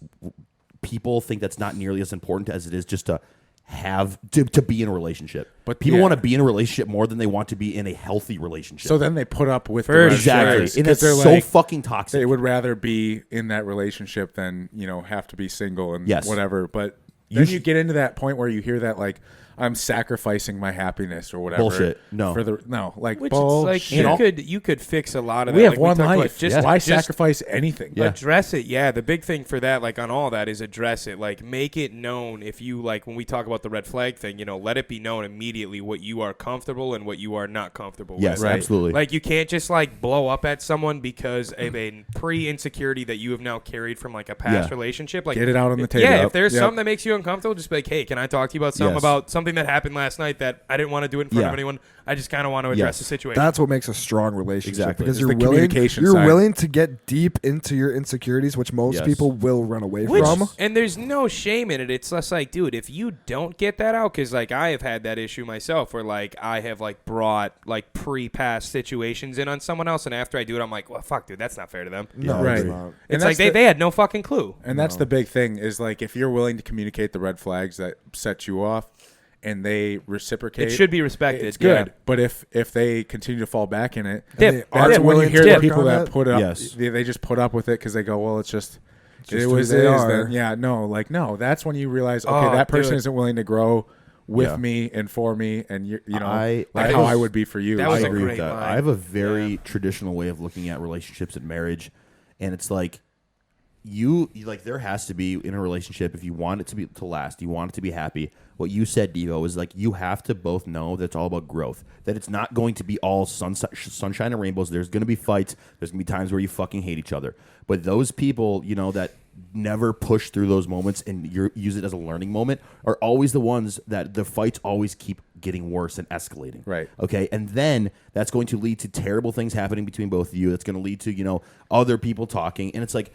people think that's not nearly as important as it is just to have to be in a relationship. But people yeah. want to be in a relationship more than they want to be in a healthy relationship. So then they put up with the First, red exactly, flags, and 'cause it's they're so like, fucking toxic. they would rather be in that relationship than, you know, have to be single and Yes. whatever. But then you should- get into that point where you hear that like I'm sacrificing my happiness or whatever. Bullshit. No. Like Which bullshit. it's like you could fix a lot of that. we have like one talked about, life. Just, Why just sacrifice anything? Yeah. address it. Yeah, the big thing for that, like on all that, is address it. Like make it known. If you like when we talk about the red flag thing, you know, let it be known immediately what you are comfortable and what you are not comfortable yes, with. Right. absolutely. Like you can't just like blow up at someone because of a pre-insecurity that you have now carried from like a past Yeah. relationship. Like Get it out on the table. Yeah, if there's Yep. something that makes you uncomfortable, just be like, hey, can I talk to you about something Yes. about something that happened last night that I didn't want to do it in front Yeah. of anyone. I just kind of want to address Yes. the situation. That's what makes a strong relationship Exactly. because It's you're the willing. communication You're side. willing to get deep into your insecurities, which most Yes. people will run away Which, from. and there's no shame in it. It's just like, dude, if you don't get that out, because like I have had that issue myself, where like I have like brought like pre-past situations in on someone else, and after I do it, I'm like, well, fuck, dude, that's not fair to them. No, Right. it's not. And It's that's like the- they had no fucking clue. And that's the big thing is like if you're willing to communicate the red flags that set you off and they reciprocate, It should be respected. it's good. Yeah. but if they continue to fall back in it, Dip. they that's aren't when you willing hear to the work people on that it, put up Yes. they just put up with it because they go, well, it's just just it who was they is are. then yeah no that's when you realize, okay, Oh, that person dude. isn't willing to grow with Yeah. me and for me, and you know I how I would be for you. That was I a agree with great that. line. I have a very Yeah. traditional way of looking at relationships and marriage, and it's like you like there has to be in a relationship, if you want it to last, you want it to be happy. What you said, Devo, is like you have to both know that it's all about growth. That it's not going to be all sunshine and rainbows. There's going to be fights. There's going to be times where you fucking hate each other. But those people, you know, that never push through those moments and use it as a learning moment are always the ones that the fights always keep getting worse and escalating. Right. Okay. And then that's going to lead to terrible things happening between both of you. That's going to lead to, you know, other people talking. And it's like,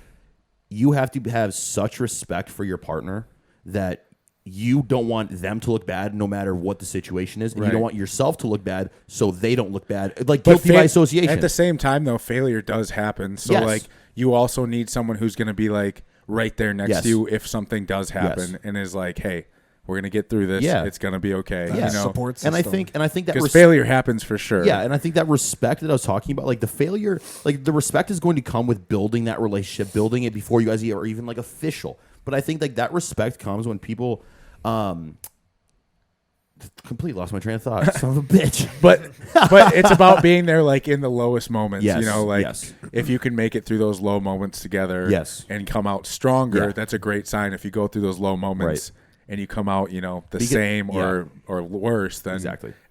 you have to have such respect for your partner that you don't want them to look bad no matter what the situation is. And you don't want yourself to look bad so they don't look bad. Like guilty by association. At the same time, though, failure does happen. So, like, you also need someone who's going to be, like, right there next to you if something does happen and is like, hey, we're going to get through this. It's going to be okay. You know? Support system. And I think that because failure happens for sure. Yeah, and I think that respect that I was talking about, like the failure, like the respect is going to come with building that relationship, building it before you guys are even like official. But I think like that respect comes when people completely lost my train of thought. Son of a bitch. But it's about being there like in the lowest moments. You know, like if you can make it through those low moments together and come out stronger, that's a great sign. If you go through those low moments and you come out, you know, same or worse, then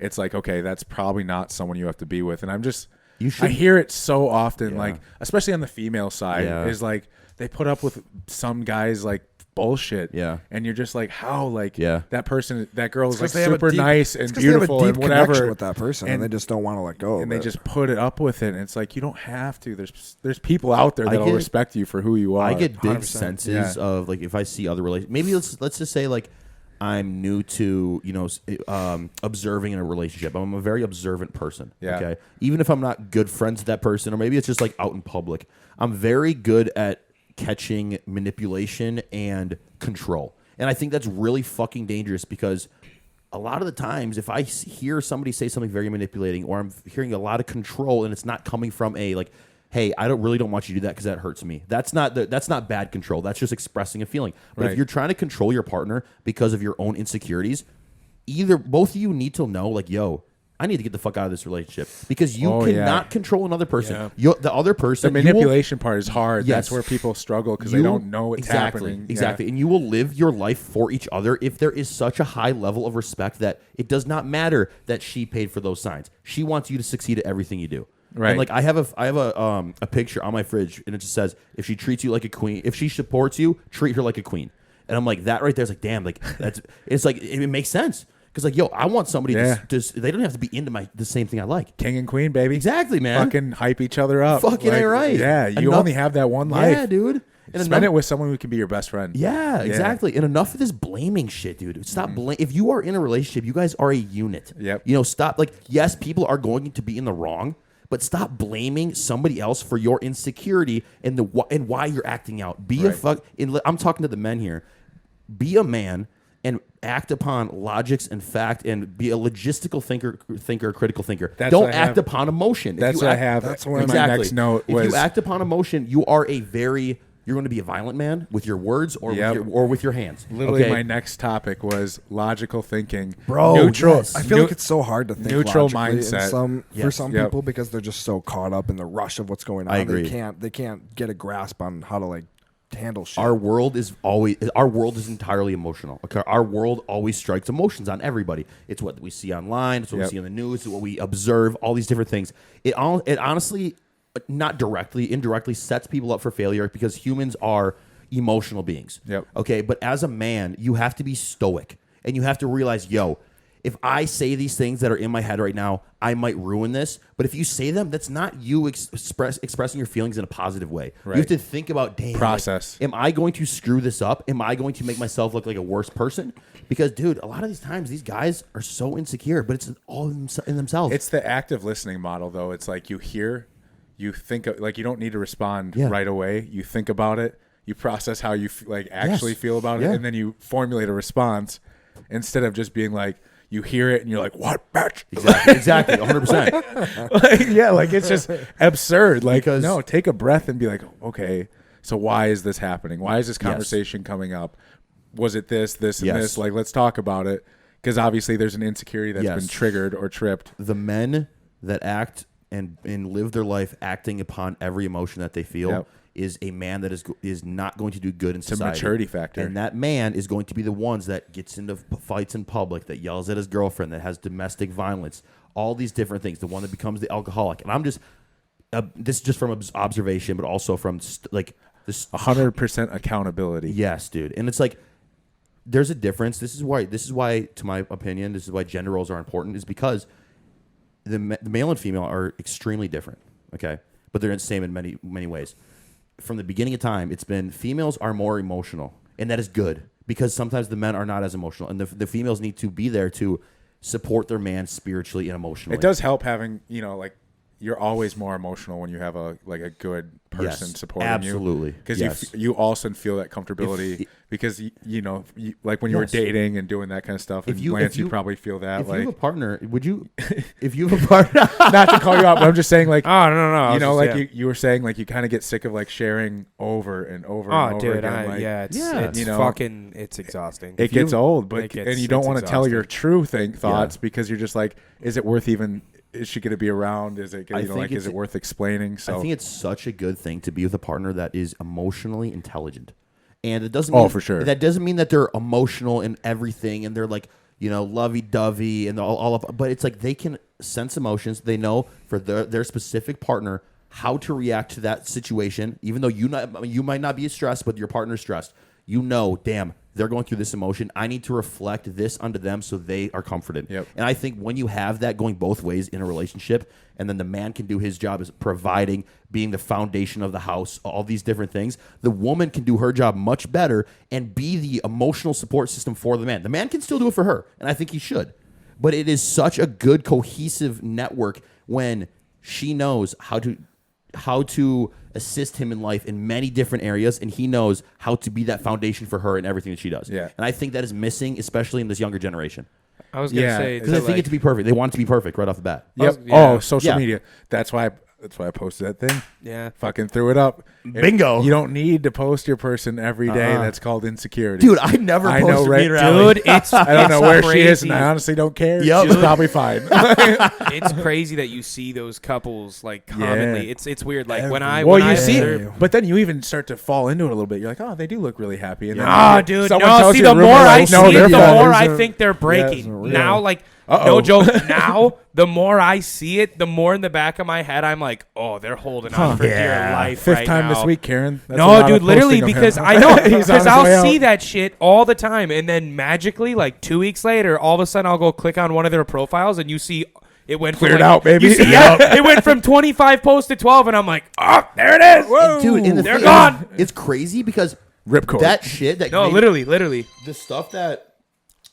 it's like, okay, that's probably not someone you have to be with. And I hear it so often, like especially on the female side, is like they put up with some guys like bullshit. And you're just like, how? Like that girl is like super nice and beautiful and whatever with that person, and they just don't want to let go. And they just put it up with it. And it's like, you don't have to. There's people out there that'll respect you for who you are. I get big senses of like if I see other relations. Maybe let's just say like I'm new to, you know, observing in a relationship. I'm a very observant person. Okay, even if I'm not good friends with that person, or maybe it's just like out in public, I'm very good at catching manipulation and control. And I think that's really fucking dangerous because a lot of the times if I hear somebody say something very manipulating, or I'm hearing a lot of control and it's not coming from a like, hey, I don't want you to do that because that hurts me. That's not bad control. That's just expressing a feeling. But if you're trying to control your partner because of your own insecurities, both of you need to know like, yo, I need to get the fuck out of this relationship because you cannot control another person. The other person. The manipulation part is hard. That's where people struggle because they don't know what's happening. Exactly. And you will live your life for each other if there is such a high level of respect that it does not matter that she paid for those signs. She wants you to succeed at everything you do. Right. And like I have a picture on my fridge and it just says, if she treats you like a queen, if she supports you, treat her like a queen. And I'm like, that right there is like, damn, like it's like it makes sense. Because like, yo, I want somebody to they don't have to be into the same thing I like. King and queen, baby. Exactly, man. Fucking hype each other up. Fucking like, right. Yeah, you only have that one life. Yeah, dude. And spend it with someone who can be your best friend. Yeah, exactly. And enough of this blaming shit, dude. Stop If you are in a relationship, you guys are a unit. Yep. You know, stop. Like, yes, people are going to be in the wrong, but stop blaming somebody else for your insecurity and why you're acting out. Be a fuck. I'm talking to the men here. Be a man and act upon logics and fact and be a logistical thinker, critical thinker. Don't act upon emotion. That's what I have. That's one of my next note. If you act upon emotion, you're going to be a violent man with your words or with your hands. Literally, my next topic was logical thinking. Bro, neutral. Yes. I feel like it's so hard to think neutral mindset for some people because they're just so caught up in the rush of what's going on. I agree. They can't get a grasp on how to like handle shit. Our world is entirely emotional. Okay? Our world always strikes emotions on everybody. It's what we see online. It's what we see on the news. It's what we observe. All these different things. It honestly, not directly, indirectly sets people up for failure because humans are emotional beings. Yep. Okay, but as a man, you have to be stoic and you have to realize, yo, if I say these things that are in my head right now, I might ruin this. But if you say them, that's not you expressing your feelings in a positive way. Right. You have to think about, damn, process. Like, am I going to screw this up? Am I going to make myself look like a worse person? Because, dude, a lot of these times, these guys are so insecure, but it's all in themselves. It's the active listening model, though. It's like you hear, you think, like you don't need to respond right away. You think about it. You process how you actually feel about it, and then you formulate a response instead of just being like, you hear it and you're like, what, bitch? Exactly, 100%. Like it's just absurd. Like, no, take a breath and be like, okay, so why is this happening? Why is this conversation coming up? Was it this, and this? Like, let's talk about it. Because obviously there's an insecurity that's been triggered or tripped. The men that act and live their life acting upon every emotion that they feel is a man that is not going to do good in society. It's a maturity factor. And that man is going to be the ones that gets into fights in public, that yells at his girlfriend, that has domestic violence, all these different things, the one that becomes the alcoholic. And I'm just, this is just from observation, but also from This 100% accountability. Yes, dude. And it's like there's a difference. This is why, to my opinion, this is why gender roles are important, is because the male and female are extremely different, okay? But they're the same in many, many ways. From the beginning of time, it's been females are more emotional, and that is good because sometimes the men are not as emotional, and the females need to be there to support their man spiritually and emotionally. It does help having, like, you're always more emotional when you have a good person supporting absolutely. you. Because yes. you also feel that comfortability because, like when you were dating and doing that kind of stuff, and Lance, you probably feel that. If like, you have a partner, would you, if you have a partner, not to call you out, but I'm just saying, like, oh, no. You were saying, like, you kind of get sick of, like, sharing over and over and over again. It's exhausting. It gets old, and you don't want to tell your true thoughts because you're just like, is it worth even... Is she going to be around? Is it is it worth explaining? So I think it's such a good thing to be with a partner that is emotionally intelligent, and it doesn't mean, for sure. That doesn't mean that they're emotional in everything and they're like lovey-dovey and all up. But it's like they can sense emotions. They know for their specific partner how to react to that situation. Even though you might not be stressed, but your partner's stressed. Damn, they're going through this emotion. I need to reflect this onto them so they are comforted. Yep. And I think when you have that going both ways in a relationship, and then the man can do his job as providing, being the foundation of the house, all these different things, the woman can do her job much better and be the emotional support system for the man. The man can still do it for her, and I think he should. But it is such a good cohesive network when she knows how to assist him in life in many different areas, and he knows how to be that foundation for her in everything that she does. Yeah. And I think that is missing, especially in this younger generation. I was going to say... Because I think it to be perfect. They want it to be perfect right off the bat. Yep. Social media. That's why I posted that thing. Yeah. Fucking threw it up. Bingo. You don't need to post your person every day. That's called insecurity. Dude, I never posted right? me and Riley. Dude, it's I don't know where crazy. she is, and I honestly don't care. Yep. She's probably fine. It's crazy that you see those couples like commonly. Yeah. It's weird. Like when I see observe- it, but then you even start to fall into it a little bit. You're like, oh, they do look really happy. And dude, someone no. tells See, your the roommate, more I like, see no, it, they're the fine. more I think they're breaking. real. Now, like, Uh-oh. no joke. Now, the more I see it, the more in the back of my head, I'm like, oh, they're holding on for dear life Fifth right time now. this week, Karen. That's a No, lot dude, of literally, posting of because him. I know, He's on because his way I'll see out. that shit all the time, and then magically, like 2 weeks later, all of a sudden, I'll go click on one of their profiles, and you see it went Cleared from, out, baby. You see, it went from 25 posts to 12, and I'm like, oh, there it is. And dude, and they're gone. It's crazy because Ripcord. that shit that No, literally. the stuff that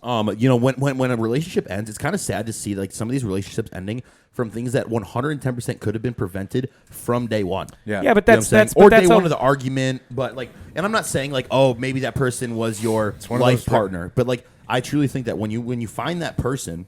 when a relationship ends, it's kind of sad to see like some of these relationships ending from things that 110% could have been prevented from day one. Yeah, but You know what I'm that's saying? but or that's day a- one of the argument, but like, and I'm not saying like, oh, maybe that person was your one of life those partner, but like, I truly think that when you find that person,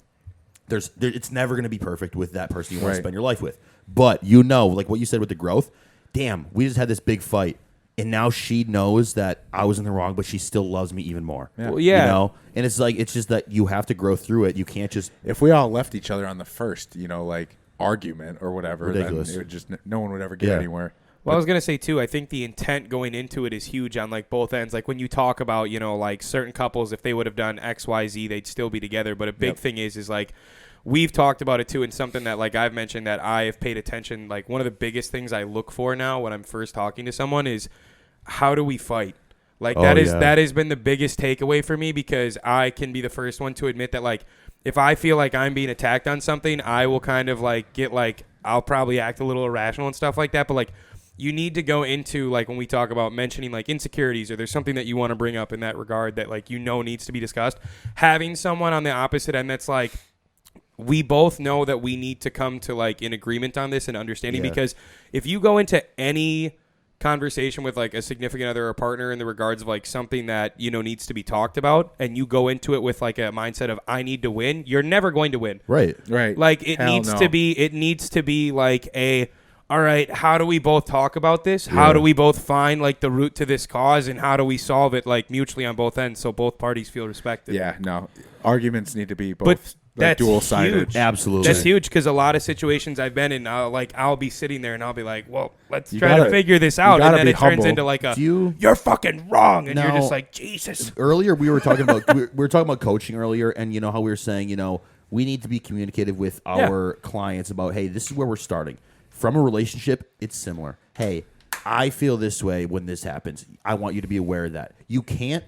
it's never going to be perfect with that person you want to Right. spend your life with. But like what you said with the growth, damn, we just had this big fight. And now she knows that I was in the wrong, but she still loves me even more. Yeah. Well, yeah. You know? And it's like, it's just that you have to grow through it. You can't just... If we all left each other on the first, like argument or whatever, Ridiculous. then it would just no one would ever get Yeah. anywhere. Well, I was gonna say too. I think the intent going into it is huge on like both ends. Like when you talk about like certain couples, if they would have done X, Y, Z, they'd still be together. But a big thing is like we've talked about it too, and something that like I've mentioned that I have paid attention. Like one of the biggest things I look for now when I'm first talking to someone is how do we fight. Like that has been the biggest takeaway for me because I can be the first one to admit that like if I feel like I'm being attacked on something, I will kind of like get like I'll probably act a little irrational and stuff like that. But like you need to go into like when we talk about mentioning like insecurities or there's something that you want to bring up in that regard that like needs to be discussed. Having someone on the opposite end that's like we both know that we need to come to like an agreement on this and understanding because if you go into any conversation with like a significant other or partner in the regards of like something that needs to be talked about and you go into it with like a mindset of I need to win, you're never going to win. Right. Like it Hell needs no. to be like all right, how do we both talk about this? How do we both find like the root to this cause and how do we solve it like mutually on both ends so both parties feel respected? Yeah, no. Arguments need to be both But like, that's dual-sided. huge. Absolutely. That's huge because a lot of situations I've been in, I'll be sitting there and I'll be like, well, let's You try to gotta- figure this you out. And gotta then be it turns humble. into like Do you're fucking wrong. And you're Now- just like, Jesus. Earlier, we were talking about we were talking about coaching earlier, and how we were saying we need to be communicative with our clients about, hey, this is where we're starting. From a relationship, it's similar. Hey, I feel this way when this happens. I want you to be aware of that. You can't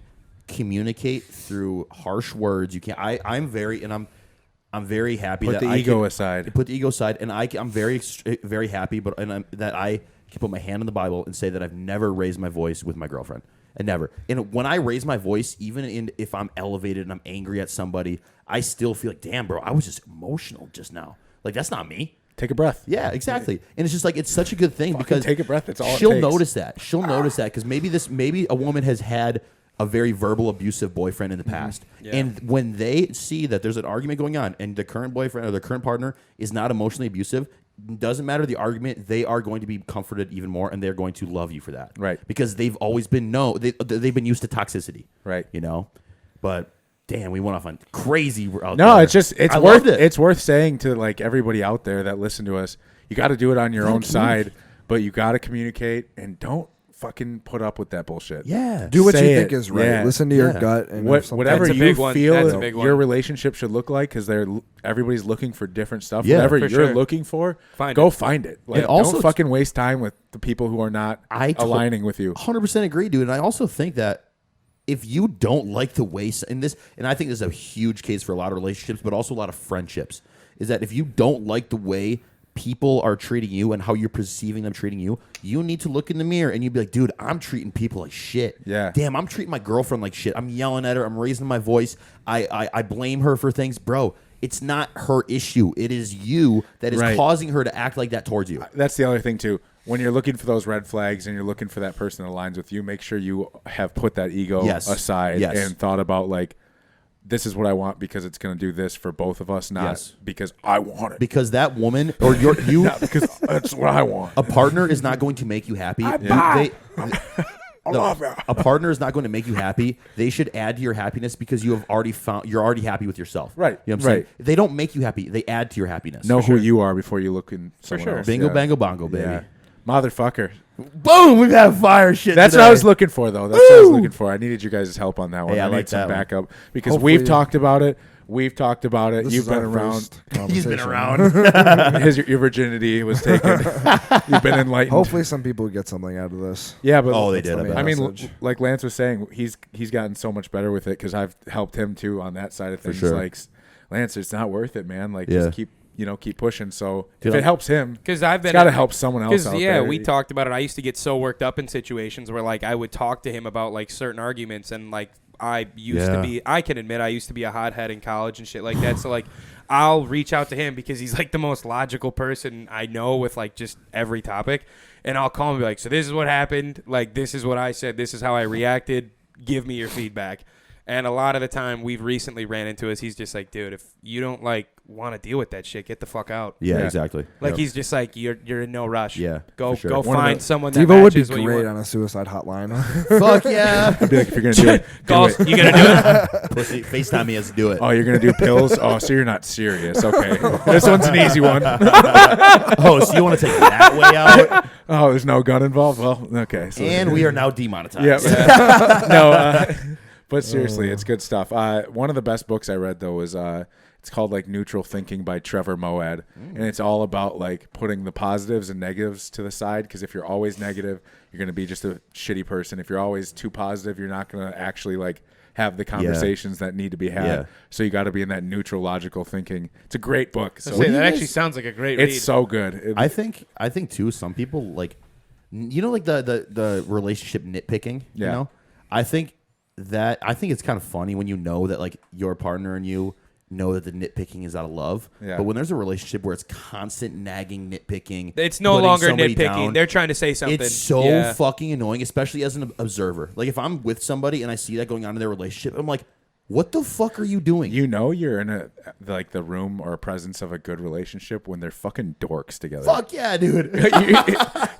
communicate through harsh words. You can't. I'm very happy Put that the ego aside. Put the ego aside, and I'm very happy, that I can put my hand on the Bible and say that I've never raised my voice with my girlfriend, and never. And when I raise my voice, even if I'm elevated and I'm angry at somebody, I still feel like, damn, bro, I was just emotional just now. Like, that's not me. Take a breath. Yeah, exactly. And it's just like, it's such a good thing because take a breath. That's all she'll it takes. notice that. She'll notice that because maybe a woman has had a very verbal abusive boyfriend in the past. Yeah. And when they see that there's an argument going on and the current boyfriend or the current partner is not emotionally abusive, doesn't matter the argument, they are going to be comforted even more and they're going to love you for that. Right. Because they've always been they've been used to toxicity. Right. You know? But damn, we went off on crazy. No, it's loved it. It's worth saying to like everybody out there that listen to us, you got to do it on your own side, but you got to communicate and don't fucking put up with that bullshit. Yeah. Do what you Say think it. is right. Yeah. Listen to your gut and if something- Whatever That's a you big one. feel That's a big one. your relationship should look like, because everybody's looking for different stuff. Yeah, Whatever for you're sure. looking for, Find find it. Like, And also don't fucking waste time with the people who are not aligning with you. 100% agree, dude. And I also think that if you don't like the way and I think this is a huge case for a lot of relationships, but also a lot of friendships, is that if you don't like the way people are treating you and how you're perceiving them treating you, you need to look in the mirror and you'd be like, dude, I'm treating people like shit. Yeah. Damn, I'm treating my girlfriend like shit. I'm yelling at her. I'm raising my voice. I blame her for things. Bro, it's not her issue. It is you that is Right. causing her to act like that towards you. That's the other thing too. When you're looking for those red flags and you're looking for that person that aligns with you, make sure you have put that ego Yes. aside Yes. and thought about like, this is what I want because it's going to do this for both of us, not Yes. because I want it. Because that woman or you Not because that's what I want. a partner is not going to make you happy. A partner is not going to make you happy. They should add to your happiness because you're already happy with yourself. Right. You know what I'm saying? Right. They don't make you happy. They add to your happiness. Know who you are before you look in someone sure. else. Bingo, Yeah. bango, bongo, baby. Yeah. Motherfucker. Boom! We've had fire shit. That's today. what I was looking for, though. That's what I was looking for. I needed you guys' help on that one. Hey, I I like need some that one. backup because Hopefully- we've talked about it. We've talked about it. This You've is been our around. first He's been conversation. around. Your virginity was taken. You've been enlightened. Hopefully, some people get something out of this. Yeah, but Oh, they That's did. the I main bet. I mean, message. like Lance was saying, he's gotten so much better with it because I've helped him too on that side of things. sure. Like, Lance, it's not worth it, man. Like, Yeah. just keep pushing. So Dude, if it helps him, Because I've been it's got to help someone else out yeah, there. we talked about it. I used to get so worked up in situations where like I would talk to him about like certain arguments and like I can admit I used to be a hothead in college and shit like that. So like I'll reach out to him because he's like the most logical person I know with like just every topic, and I'll call him and be like, so this is what happened. Like this is what I said. This is how I reacted. Give me your feedback. And a lot of the time we've recently ran into is he's just like, dude, if you don't like want to deal with that shit, get the fuck out. Yeah, Yeah. exactly. Like Yep. he's just like you're in no rush. Yeah, Go for sure. go One of find the- someone that Devo would be matches what you great want. on a suicide hotline. Fuck yeah. I'd be like, if you're gonna do it, do Calls, it. you gonna do it? Pussy. FaceTime me as do it. Oh, you're gonna do pills? Oh, so you're not serious? Okay, this one's an easy one. Oh, so you want to take that way out? Oh, there's no gun involved. Well, okay. So And we are now demonetized. Yeah. No, but seriously, it's good stuff. One of the best books I read though was it's called like Neutral Thinking by Trevor Moawad, and it's all about like putting the positives and negatives to the side. Because if you're always negative, you're gonna be just a shitty person. If you're always too positive, you're not gonna actually like have the conversations that need to be had. Yeah. So you got to be in that neutral, logical thinking. It's a great book. So Say, do that you actually guys- sounds like a great read. it's so good. I think too. Some people like, like the relationship nitpicking. You Yeah. know, I think it's kind of funny when you know that like your partner and you know that the nitpicking is out of love. Yeah. But when there's a relationship where it's constant nagging, nitpicking, It's no putting longer somebody nitpicking. down, They're trying to say something. it's so Yeah. fucking annoying, especially as an observer. Like if I'm with somebody and I see that going on in their relationship, I'm like, what the fuck are you doing? You know you're in the room or presence of a good relationship when they're fucking dorks together. Fuck yeah, dude.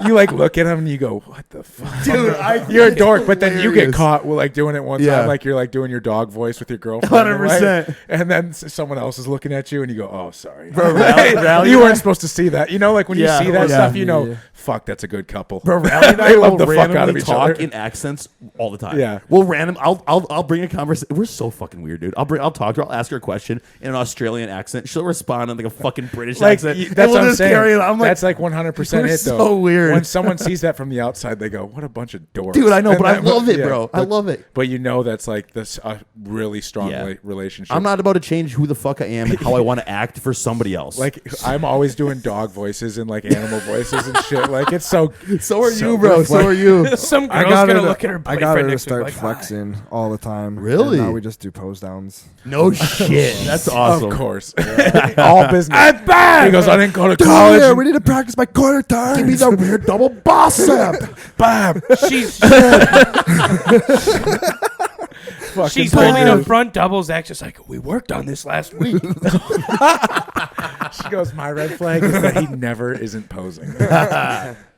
you like look at them and you go, what the fuck? Dude, You're a dork, but then you get hilarious. caught with like doing it one Yeah. time, like you're like doing your dog voice with your girlfriend. 100%. And then someone else is looking at you and you go, oh, sorry. rally You weren't supposed to see that. You know, like when Yeah. you see that Yeah. stuff, you know, Yeah. fuck, that's a good couple. Bro, Rally and They love will the fuck out of randomly each talk other. in accents all the time. Yeah. We'll I'll bring a conversation. We're so fucking weird, dude. I'll talk to her. I'll ask her a question in an Australian accent. She'll respond in like a fucking British Like accent. that's and we'll what I'm just saying. carry it. I'm like, That's like 100% you're it though. so weird. When someone sees that from the outside, they go, "What a bunch of dorks." dude, I know, And but I that- love it, yeah, bro. I love it. But you know that's like this really strong Yeah. relationship. I'm not about to change who the fuck I am and how I want to act for somebody else. like I'm always doing dog voices and like animal voices and shit. Like it's so. so are so you, bro. So are you. Some I girl's got her gonna to, look at her I boyfriend got her to next week start like, flexing all the time. Really? And now we just do pose downs. No shit. That's awesome. Of course, all business. I'm back. He goes, I didn't go to Dude, college. yeah, we need to practice my quarter turns. Give me the weird double bicep. Bam. She's Fucking she's bam. holding up front doubles. Act just like we worked on this last week. She goes, my red flag is that he never isn't posing.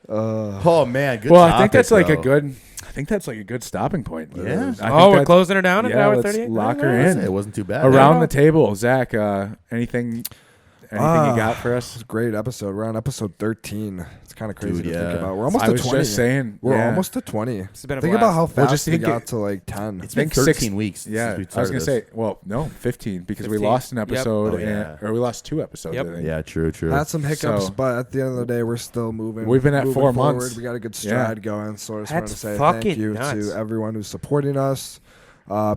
Oh man, good. Well, I think topic, that's like a though. good. I think that's like a good stopping point. Yeah. I think Oh, we're that's- closing her down at Yeah, hour let's 38. lock her Listen, in. It wasn't too bad. Around Yeah. the table, Zach. Anything you got for us? It's a great episode. We're on episode 13. It's kind of crazy Dude, to yeah. think about. We're almost I to was 20. just saying. We're yeah. almost to 20. This has been a Think blast. about how fast just we think got it- to like 10. It's been think 13 weeks. Yeah, since we I was started gonna this. say. Well, no, 15 because we 15. lost an Yep. episode, Oh, yeah. or we lost 2 episodes. Yep. I think. Yeah, true. Had some hiccups, So- but at the end of the day, we're still moving. We've been at moving 4 forward. months. We got a good Yeah. stride going. So I just wanted to That's say fucking thank you nuts. to everyone who's supporting us.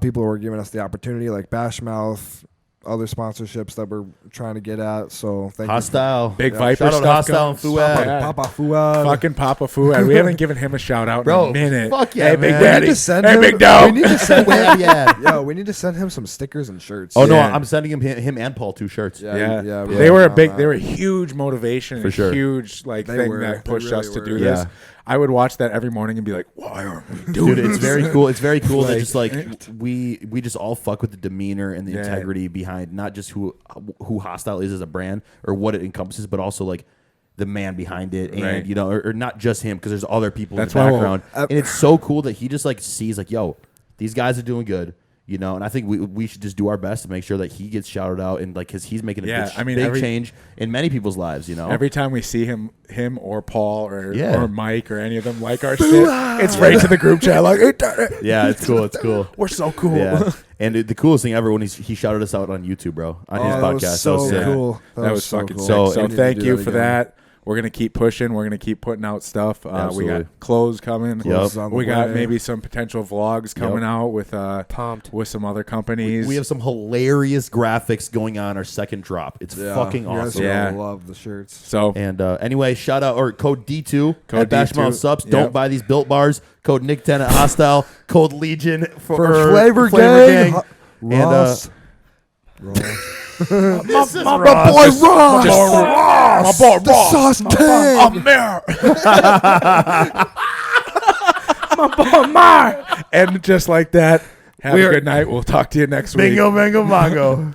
People who are giving us the opportunity, like Bashmouth, other sponsorships that we're trying to get at. So thank Hostile. Big Yeah. Viper Shout out stuff. Hostile going. and Fuad. Yeah. Papa Fuad. Fucking Papa Fuad. We haven't given him a shout out Bro, in a minute. fuck yeah, Hey, Big man. We Daddy. need to send Hey, him. Big Dog. We need to send him. Yeah. We need to send him some stickers and shirts. Oh no, Yeah. I'm sending him and Paul 2 shirts. Yeah, we they were a found big, that. they were a huge motivation, For and sure. huge like They thing were. that They pushed really us to were. do Yeah. this. I would watch that every morning and be like, "Why are we doing Dude, it's this?" very cool. It's very cool that Like- just like we just all fuck with the demeanor and the Yeah. integrity behind not just who Hostile is as a brand or what it encompasses, but also like the man behind it, and Right. you know, or not just him because there's other people That's in why the we'll- background, and it's so cool that he just like sees like, yo, these guys are doing good. You know, and I think we should just do our best to make sure that he gets shouted out and like because he's making a Yeah, big, I mean, big change in many people's lives. You know, Every time we see him or Paul Yeah. or Mike or any of them like our shit, it's right to the group chat like, "Hey, yeah, it's cool. It's cool. we're so cool." Yeah, and the coolest thing ever when he shouted us out on YouTube, bro, on his that podcast. was so sick. cool. That was so fucking cool. sick. So- So We need to thank do you that for again. that. We're gonna keep pushing. We're gonna keep putting out stuff. We Absolutely. got clothes coming. Yep. on the We got way. maybe some potential vlogs coming out with Pumped. with some other companies. We have some hilarious graphics going on our second drop. It's Yeah, fucking you guys awesome. are Yeah. gonna love the shirts. so And anyway, shout out or code D2 Code at Bashmouth D2. Subs. Yep. Don't buy these built bars. Code Nick 10 at Hostile. Code Legion for Flavor Gang. And Ross. My boy Ross. my boy The sauce tank. and just like that. Have a good night. We'll talk to you next week. Bingo, bango, bongo.